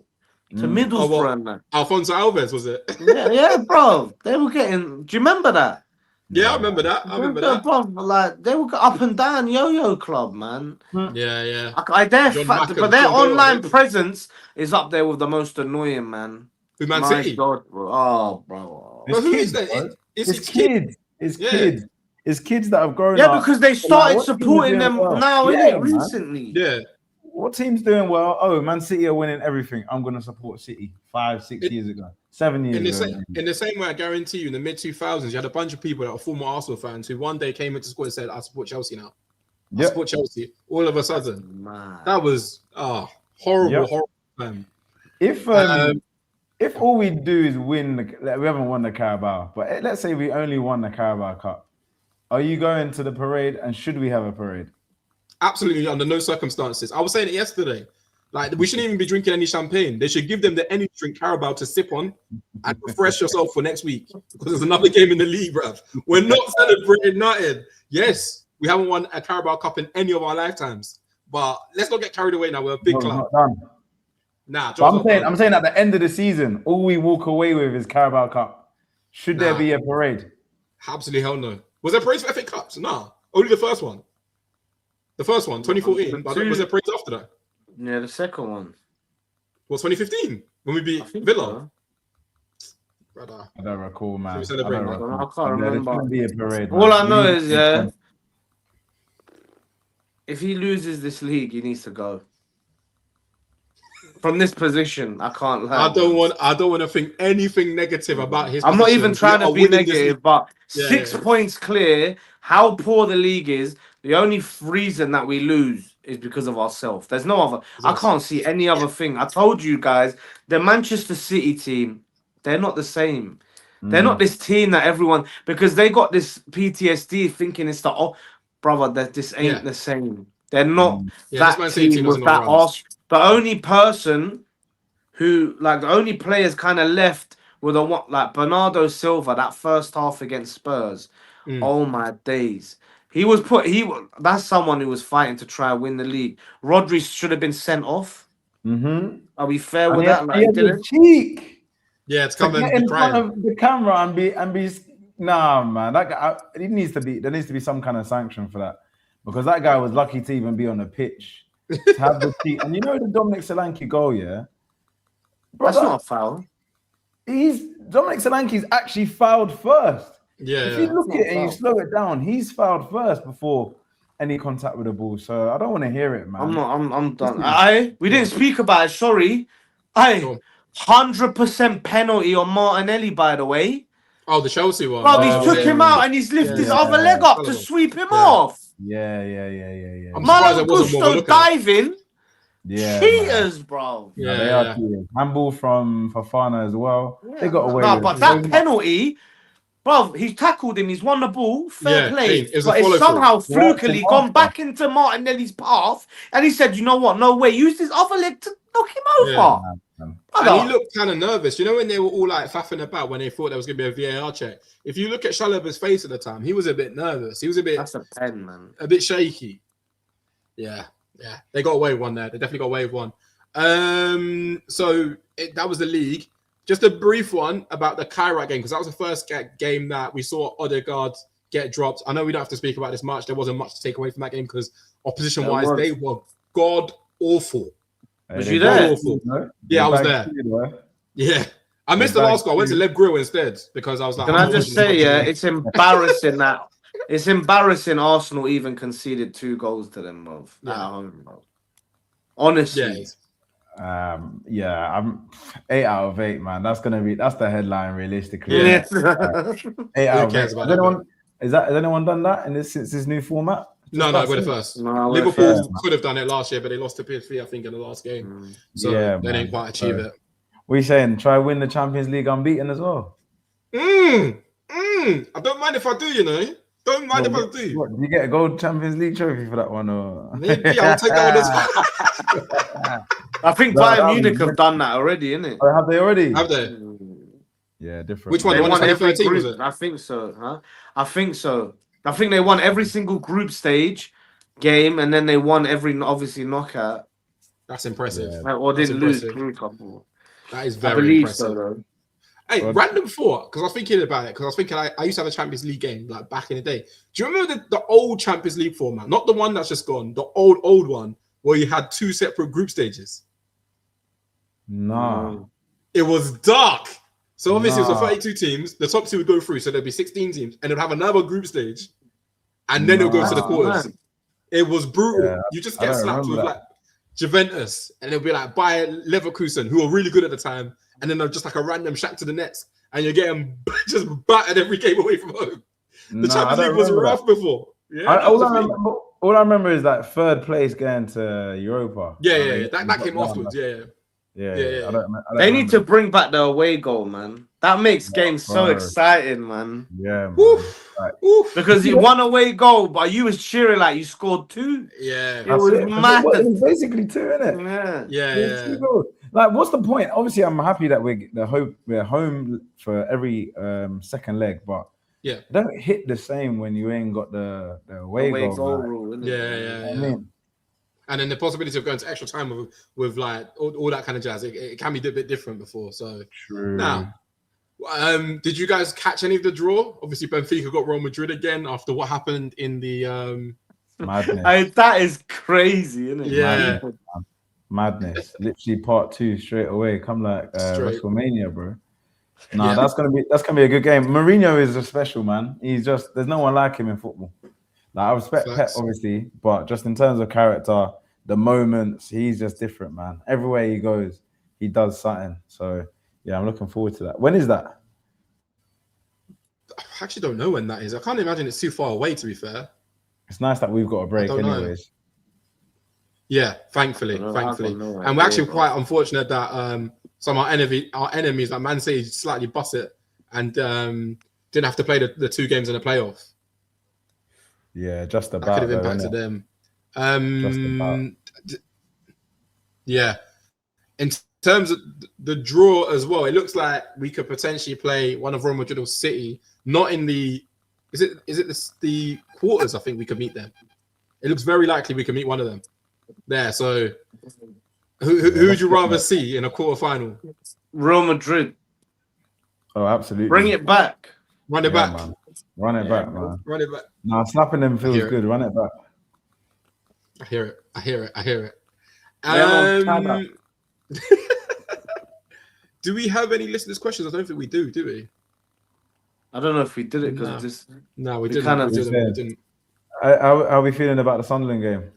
to Middlesbrough. Alphonso Alves, was it? yeah, bro. They were getting. Do you remember that? Yeah, I remember that. Bro, like they were up and down yo-yo club, man. Yeah. But their online presence is up there with the most annoying, man. Who, Man City? God, bro. Oh, bro. Who is that? It's kids. It's kids. It's kids that have grown up. Yeah, because they started supporting them now, recently. Yeah. What team's doing well? Oh, Man City are winning everything. I'm going to support City 5-6 years ago. 7 years ago. In the same way, I guarantee you, in the mid-2000s, you had a bunch of people that were former Arsenal fans who one day came into school and said, I support Chelsea now. I support Chelsea. All of a sudden. Man. That was horrible, man. If all we do is win, we haven't won the Carabao, but let's say we only won the Carabao Cup. Are you going to the parade, and should we have a parade? Absolutely, under no circumstances. I was saying it yesterday. Like, we shouldn't even be drinking any champagne. They should give them the energy drink Carabao to sip on and refresh yourself for next week, because there's another game in the league, bruv. We're not celebrating United. Yes, we haven't won a Carabao Cup in any of our lifetimes, but let's not get carried away now. We're a big club. Nah, I'm saying at the end of the season, all we walk away with is Carabao Cup. Should there be a parade? Absolutely hell no. Was there parades for FA Cups? No, only the first one. The first one, 2014. But was there parades after that? Yeah, the second one. What, 2015? When we beat Villa? Brother. I don't recall, man. I can't remember. Be a parade, all I know is, if he loses this league, he needs to go. From this position, I can't lie. I don't want to think anything negative about his I'm position. not even trying to be negative, but 6 points clear, how poor the league is, the only reason that we lose is because of ourselves. There's no other. I can't see any other thing. I told you guys, the Manchester City team, they're not the same. They're not this team that everyone, because they got this PTSD thinking it's brother, that this ain't the same. They're not that team with that arse. The only person who, like, the only players kind of left were like Bernardo Silva, that first half against Spurs. Oh my days. That's someone who was fighting to try and win the league. Rodri should have been sent off. Are we fair with that? Like, the cheek. Yeah, it's coming in front of the camera and be. Nah, man, that guy. There needs to be some kind of sanction for that, because that guy was lucky to even be on the pitch. To have the cheek. And you know the Dominic Solanke goal, That's not a foul. Dominic Solanke's actually fouled first. Yeah. If you look at it and you slow it down, he's fouled first before any contact with the ball. So I don't want to hear it, man. I'm done. We didn't speak about it. Sorry. 100% penalty on Martinelli, by the way. Oh, the Chelsea one. Bro, he's took him out and he's lifted his other leg up to sweep him off. Yeah. I'm surprised there wasn't more Gusto looking. diving. Yeah, Cheaters, bro. Yeah, they are cheaters. Handball from Fafana as well. Yeah. They got away with but that penalty, bro, he's tackled him. He's won the ball. Fair play. But it's somehow flukily gone back into Martinelli's path. And he said, you know what? No way. Use his other leg to knock him over. And he looked kind of nervous. You know when they were all like faffing about when they thought there was going to be a VAR check? If you look at Chalobah's face at the time, he was a bit nervous. He was a bit... That's a pen, man. A bit shaky. Yeah. They got away with one there. They definitely got away with one. That was the league. Just a brief one about the Kairat game, because that was the first game that we saw Odegaard get dropped. I know we don't have to speak about this much. There wasn't much to take away from that game because opposition-wise, they were god-awful. Was you there? Awful. Yeah, I was there. Yeah. I missed the last goal. I went to Lev Grill instead because I was like... Can I just say, it's embarrassing that... It's embarrassing Arsenal even conceded 2 goals to them, bro. At home, bro. Honestly. I'm 8 out of 8, man. That's the headline realistically. 8 out of 8. Has anyone done that since this new format? No, we're the first. Liverpool could have done it last year, but they lost to PSV, I think, in the last game. So they didn't quite achieve it. What are you saying? Try win the Champions League unbeaten as well? I don't mind if I do, you know. Don't mind if I do. What, do you get a gold Champions League trophy for that one? Or? Maybe I'll take that one as well. I think Bayern Munich have done that already, innit? Oh, have they already? Have they? Yeah, different. Which one? They won every 2013, group. was it? I think so. Huh? I think so. I think they won every single group stage game, and then they won every obviously knockout. That's impressive. Yeah. Or didn't lose group couple. That is very impressive. So, hey, random thought, because I was thinking about it, because I was thinking I used to have a Champions League game like back in the day. Do you remember the old Champions League format? Not the one that's just gone, the old one where you had 2 separate group stages. No. It was dark. So obviously it was 32 teams. The top 2 would go through, so there'd be 16 teams, and it'd have another group stage, and then it'll go to the quarters. Man. It was brutal. Yeah, you just get slapped with like Juventus, and it'll be like Bayer Leverkusen, who were really good at the time, and then they're just like a random shack to the nets, and you're getting just battered every game away from home. The Champions League was rough before. Yeah, all I remember is that 3rd place going to Europa. Yeah. That came afterwards. Yeah. They need to bring back the away goal, man. That makes games so exciting, man. Yeah, man. Because you won away goal, but you was cheering like you scored 2. Yeah, it was mad. It was basically 2, innit? Yeah. Like, what's the point? Obviously, I'm happy that we're home for every second leg, but don't hit the same when you ain't got the away goal rule. Yeah. I mean, and then the possibility of going to extra time with like all that kind of jazz, it can be a bit different before. So true. Now, did you guys catch any of the draw? Obviously, Benfica got Real Madrid again after what happened in the madness. That is crazy, isn't it? Yeah, madness. Literally part 2 straight away. Come like WrestleMania, bro. That's gonna be a good game. Mourinho is a special man. He's just there's no one like him in football. Like, I respect Pep, obviously, but just in terms of character, the moments, he's just different, man. Everywhere he goes, he does something. So, yeah, I'm looking forward to that. When is that? I actually don't know when that is. I can't imagine it's too far away, to be fair. It's nice that we've got a break anyways. Yeah, thankfully. And we're actually quite unfortunate that some of our enemies, like Man City, slightly bust it and didn't have to play the 2 games in the playoff. Yeah, just about. That could have impacted them. Yeah. In terms of the draw as well, it looks like we could potentially play one of Real Madrid or City. Not in the. Is it the quarters? I think we could meet them. It looks very likely we could meet one of them there. So, who would you rather see in a quarterfinal? Real Madrid. Oh, absolutely. Bring it back. Run it back. Man. Run it back, man. Run it back. Nah, slapping them feels good. Run it back. I hear it. Do we have any listeners' questions? I don't think we do we? I don't know if we did it because we didn't. How are we feeling about the Sunderland game?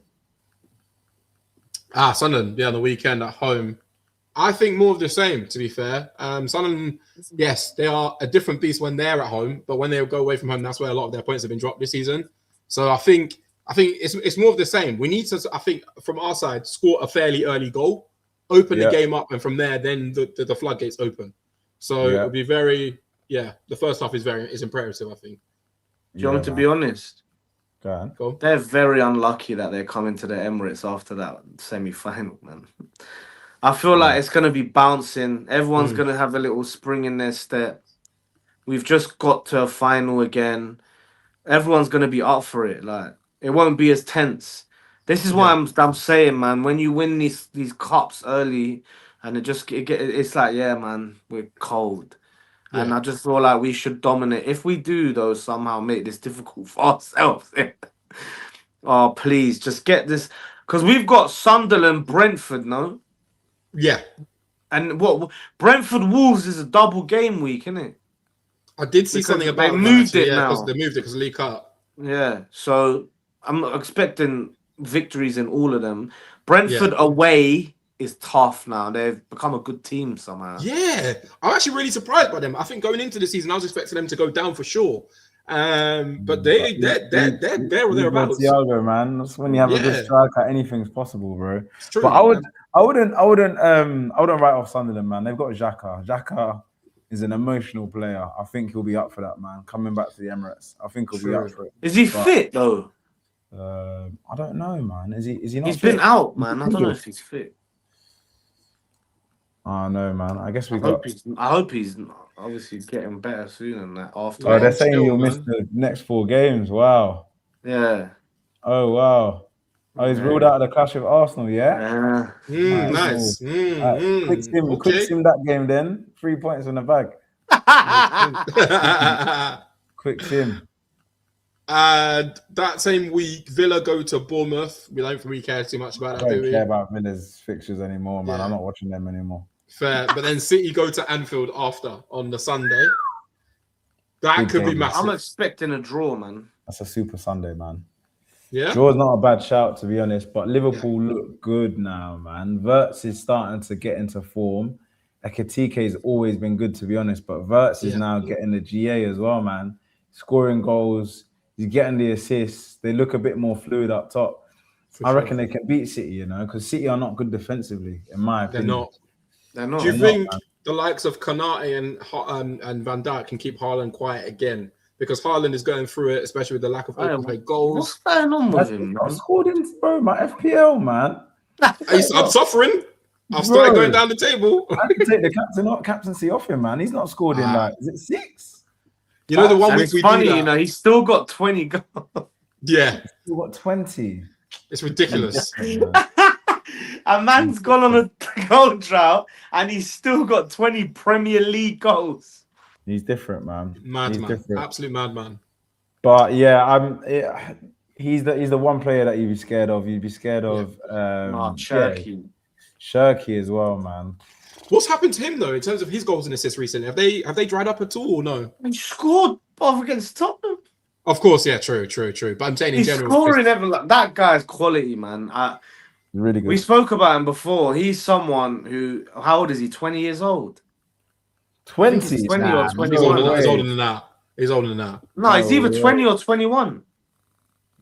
Sunderland, on the weekend at home. I think more of the same, to be fair. Sunderland, yes, they are a different beast when they're at home, but when they go away from home, that's where a lot of their points have been dropped this season. So I think it's more of the same. We need to, I think, from our side, score a fairly early goal, open the game up, and from there, then the floodgates open. So it'll be very, the first half is imperative, I think. Do you want to be honest? Go on. They're very unlucky that they're coming to the Emirates after that semi-final, man. I feel like it's going to be bouncing. Everyone's going to have a little spring in their step. We've just got to a final again. Everyone's going to be up for it. Like, it won't be as tense. This is why I'm saying, man, when you win these cups early and it's like, man, we're cold. Yeah. And I just feel like we should dominate. If we do, though, somehow make this difficult for ourselves. Oh, please, just get this. Because we've got Sunderland, Brentford, no? Yeah. And what Brentford Wolves is a double game week, isn't it? I did see something about they moved it now. They moved it because of League Cup. Yeah, so I'm not expecting victories in all of them. Brentford away is tough now. They've become a good team somehow. Yeah, I'm actually really surprised by them. I think going into the season, I was expecting them to go down for sure. But they're thereabouts. Thiago, man. That's when you have a good striker, anything's possible, bro. It's true, but I wouldn't write off Sunderland, man. They've got Xhaka. Xhaka is an emotional player. I think he'll be up for that, man. Coming back to the Emirates, I think he'll be up for it. Is he fit though? I don't know, man. Is he not? He's fit? Been out, man. I don't know if he's fit. Oh no, man. I guess I hope he's obviously getting better soon than that. After. Oh, they're saying he'll miss the next 4 games. Wow. Yeah. Oh wow. Oh, he's ruled out of the clash with Arsenal. Yeah. Nice. Quick sim that game then. 3 points in the bag. Quick sim. And that same week, Villa go to Bournemouth. We don't really care too much about that, do we? I don't care about Villa's fixtures anymore, man. I'm not watching them anymore. Fair. But then City go to Anfield after on the Sunday. That could be massive. I'm expecting a draw, man. That's a super Sunday, man. Yeah. Draw's not a bad shout, to be honest, but Liverpool look good now, man. Wirtz is starting to get into form. Ekitike's always been good, to be honest, but Wirtz is now getting the GA as well, man. Scoring goals. He's getting the assists. They look a bit more fluid up top. I reckon they can beat City, because City are not good defensively, in my opinion. They're not. Do you think the likes of Konate and Van Dijk can keep Haaland quiet again? Because Haaland is going through it, especially with the lack of open play goals. What's going on with him? Not scored in, bro. My FPL, man. I'm suffering. I've started going down the table. I can take the captaincy off him, man. He's not scored in is it 6? You know, the one week we funny, do that. He's still got 20 goals. Yeah. He's still got 20. It's ridiculous. A man's gone on a goal drought and he's still got 20 Premier League goals. He's different, man. Madman. Absolute madman. But yeah, he's the one player that you'd be scared of. You'd be scared of Cherky. Cherky as well, man. What's happened to him though in terms of his goals and assists recently? Have they dried up at all or no? He scored off against Tottenham. Of course, yeah, true. But I'm saying in general, scoring that guy's quality, man. Really good. We spoke about him before. He's someone who, how old is he? 20 years old. 20 or 21. He's older than that. No, he's either 20 or 21.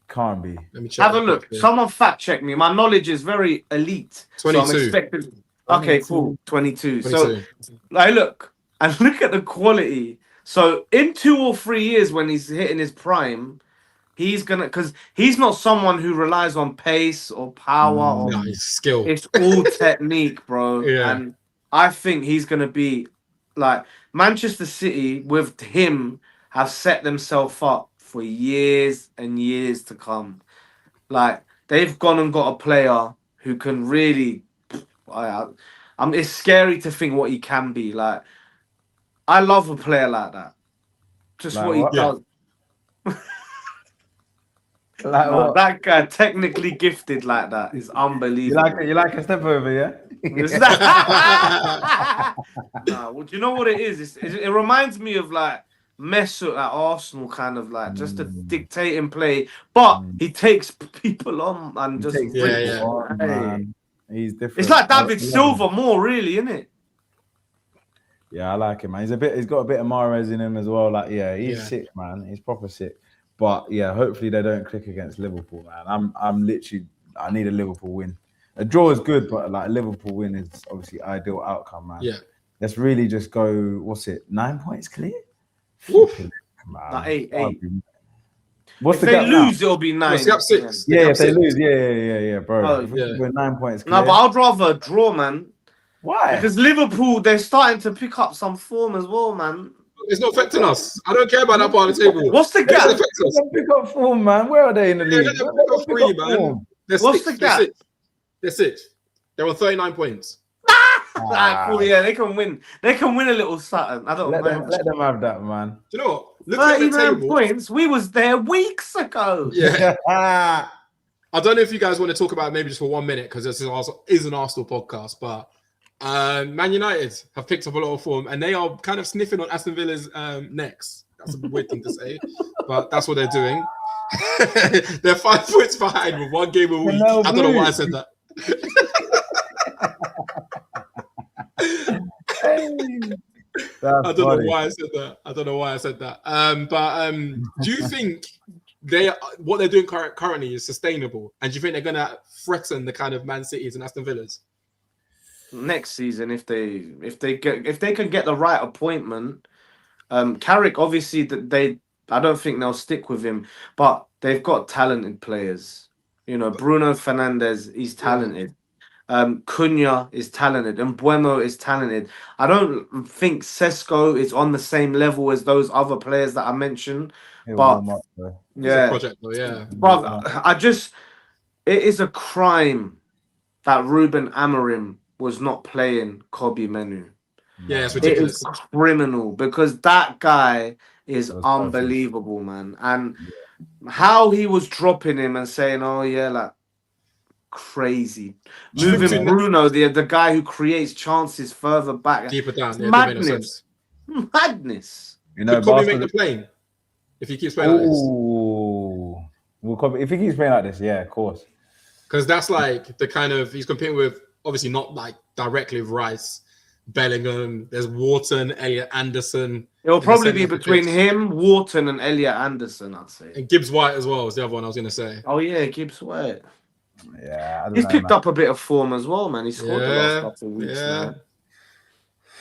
Can't be. Let me check. Have a look. Someone fact check me. My knowledge is very elite. 22. So I'm expecting. Okay, cool. 22. So, look at the quality. So, in 2 or 3 years, when he's hitting his prime, he's gonna, because he's not someone who relies on pace or power or skill. It's all technique, bro. Yeah. And I think he's gonna be like Manchester City with him have set themselves up for years and years to come. Like they've gone and got a player who can really. It's scary to think what he can be. Like, I love a player like that. Just like what he does. That guy, technically gifted like that, is unbelievable. You like a step over, yeah? Well, do you know what it is? It reminds me of like Mesut at Arsenal, kind of like just a dictating play, but he takes people on and just He's different. It's like David Silva more, really, isn't it? Yeah, I like him, man. He's got a bit of Mahrez in him as well. Like, he's sick, man. He's proper sick. But yeah, hopefully they don't click against Liverpool, man. I'm literally, I need a Liverpool win. A draw is good, but like a Liverpool win is obviously ideal outcome, man. Yeah. Let's really just go. What's it? 9 points clear. Like 8. What's if the they gap lose, now? it'll be 9. What's the gap 6? Yeah, if they lose, yeah, bro. Oh, We're 9 points clear. No, but I'd rather a draw, man. Why? Because Liverpool, they're starting to pick up some form as well, man. It's not affecting us. I don't care about that part of the table. What's the gap? They pick up form, man. Where are they in the league? They're pick up 3, man. What's the gap? They're 6. They're on 39 points. Cool, yeah, they can win. They can win a little something. I don't let mind. them have that, man. Do you know what? Look at the 39 table. points. We was there weeks ago. Yeah. I don't know if you guys want to talk about it maybe just for 1 minute because this is an Arsenal podcast, but Man United have picked up a lot of form and they are kind of sniffing on Aston Villa's necks. That's a weird thing to say, but that's what they're doing. They're 5 points behind with 1 game a week. I don't know why I said that. I don't know why I said that. But do you think what they're doing currently is sustainable? And do you think they're gonna threaten the kind of Man Cities and Aston Villas next season if they can get the right appointment? Carrick, obviously, I don't think they'll stick with him, but they've got talented players. You know, Bruno Fernandes, he's talented. Cunha is talented and Buemo is talented. I don't think Sesko is on the same level as those other players that I mentioned. But yeah, project though, yeah. But it is a crime that Ruben Amorim was not playing Kobe Menu. Yeah, it's ridiculous. It is criminal because that guy is unbelievable, man. And how he was dropping him and saying, "Oh yeah, like." Crazy. Moving Bruno, the guy who creates chances further back. Deeper down. Yeah, madness. Madness. You know, could probably make the plane if he keeps playing like this. If he keeps playing like this, yeah, of course. Because that's like the kind of, he's competing with, obviously not like directly with Rice, Bellingham, there's Wharton, Elliot Anderson. It'll probably be between him, Wharton, and Elliot Anderson, I'd say. And Gibbs White as well is the other one I was going to say. Oh, yeah, Gibbs White. Yeah, he's picked up a bit of form as well, man. He scored the last couple of weeks now.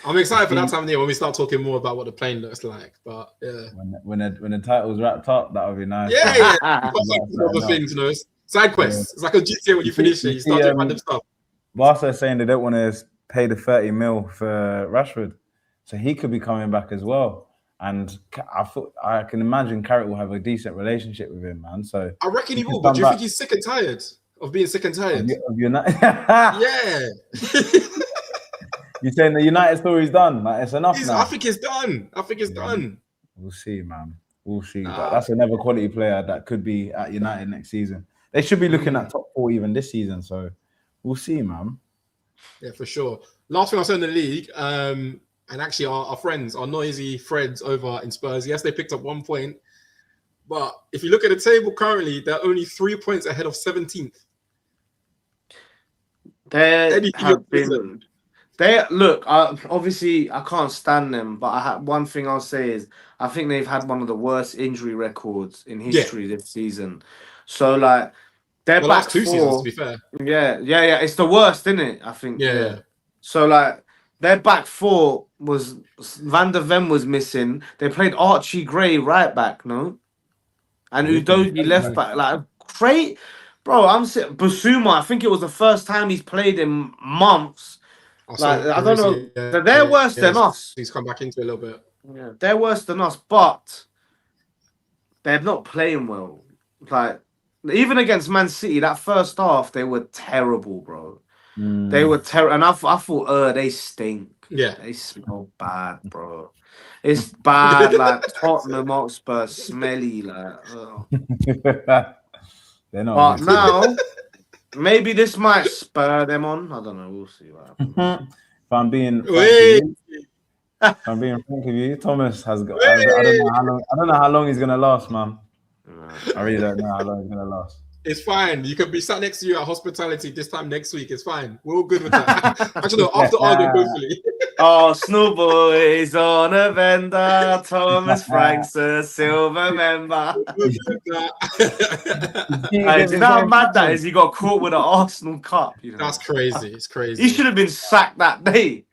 I'm excited for that time of the year when we start talking more about what the plane looks like. But yeah, when the title's wrapped up, that would be nice. Yeah. Other things, you know, side quests. It's like a GTA when you finish it, you start doing random stuff. Barca is saying they don't want to pay the 30 mil for Rashford, so he could be coming back as well. And I can imagine Carrick will have a decent relationship with him, man. So I reckon he will. But do you think he's sick and tired of being sick and tired? Yeah. You're saying the United story's done? Like it's enough now? I think it's done. We'll see, man. We'll see. But that's another quality player that could be at United next season. They should be looking at top 4 even this season. So we'll see, man. Yeah, for sure. Last thing I said in the league, and actually our friends, our noisy friends over in Spurs, yes, they picked up 1 point. But if you look at the table currently, they're only 3 points ahead of 17th. Obviously I can't stand them, but one thing I'll say is I think they've had one of the worst injury records in history this season. So like they're back last 2 4. seasons, to be fair. Yeah. It's the worst, isn't it? I think. Yeah. So like their back 4 was Van der Ven was missing. They played Archie Gray right back, no? And Udogie left back. Like great, bro. Basuma. I think it was the first time he's played in months. I don't know. Yeah, they're worse than us. He's come back into it a little bit. Yeah, they're worse than us, but they're not playing well. Like even against Man City, that first half they were terrible, bro. They were terrible, and I thought, they stink. Yeah, they smell bad, bro. It's bad, like Tottenham Hotspur, smelly, like. They're not. But now, maybe this might spur them on. I don't know. We'll see what happens. If I'm being frank with you, Thomas has got. I don't know how long he's gonna last, man. I really don't know how long he's gonna last. It's fine. You can be sat next to you at hospitality this time next week. It's fine. We're all good with that. Actually, no, after Arden, hopefully. Arsenal boys on a vendor. Thomas Frank's a silver member. Hey, do you know how mad that is? He got caught with an Arsenal cup. You know? That's crazy. It's crazy. He should have been sacked that day.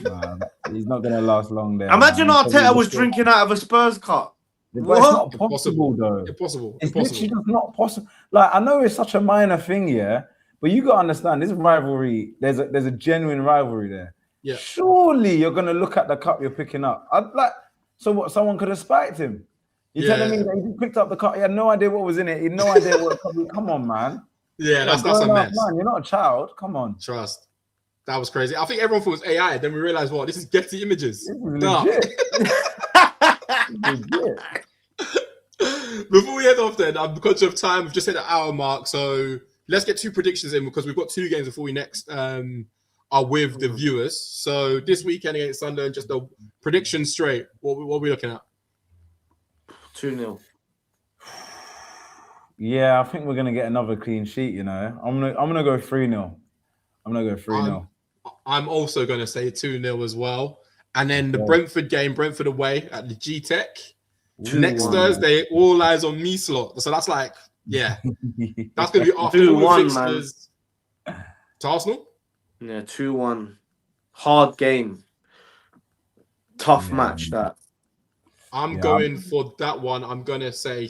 Nah, he's not going to last long there. Imagine Arteta was drinking out of a Spurs cup. But it's not possible, though. Impossible. It's literally just not possible. Like, I know it's such a minor thing, yeah, but you got to understand this rivalry. There's a genuine rivalry there. Yeah. Surely you're gonna look at the cup you're picking up. So what? Someone could have spiked him. You're telling me that he picked up the cup. He had no idea what was in it. He had no idea what. Come on, man. Yeah, that's a mess. Man, you're not a child. Come on. Trust. That was crazy. I think everyone thought it was AI. Then we realized, what? This is Getty Images. This is legit. Legit. Before we head off, then, because of time, we've just hit the hour mark. So let's get 2 predictions in because we've got 2 games before we next are with the viewers. So this weekend against Sunderland, just a prediction straight. What are we looking at? 2-0. Yeah, I think we're gonna get another clean sheet. You know, I'm gonna go 3-0. I'm gonna go 3-0. I'm also gonna say 2-0 as well. And then the Brentford game, Brentford away at the G-Tech. Next Thursday, all eyes on me slot. So that's like, yeah, that's gonna be after 2-1, man. To Arsenal. Yeah, 2-1. Hard game. Tough match that. I'm going for that one. I'm gonna say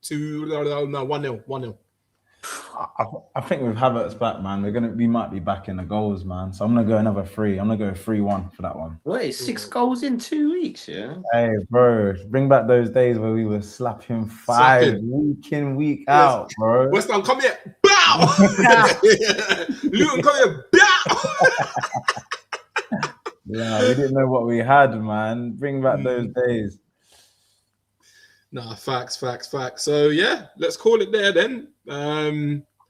1-0. 1-0. I think with Havertz back, man, we might be back in the goals, man. So I'm gonna go another 3. I'm gonna go 3-1 for that one. Wait, 6 goals in 2 weeks, yeah? Hey, bro, bring back those days where we were slapping 5 week in, week out, bro. West Ham, come here, bow. Luton, come here, bow. Yeah, we didn't know what we had, man. Bring back those days. Nah, facts. So yeah, let's call it there then.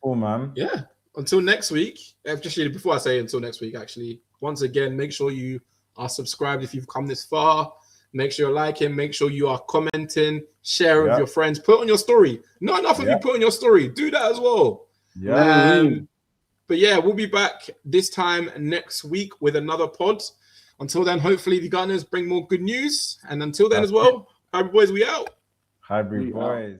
Cool, man. Yeah. Until next week. Actually, before I say until next week, actually, once again, make sure you are subscribed if you've come this far. Make sure you're liking. Make sure you are commenting. Share it with your friends. Put it on your story. Not enough of you put on your story. Do that as well. Yeah. But yeah, we'll be back this time next week with another pod. Until then, hopefully the Gunners bring more good news. And until then as well, Highbury Boyz, we out. Highbury Boyz.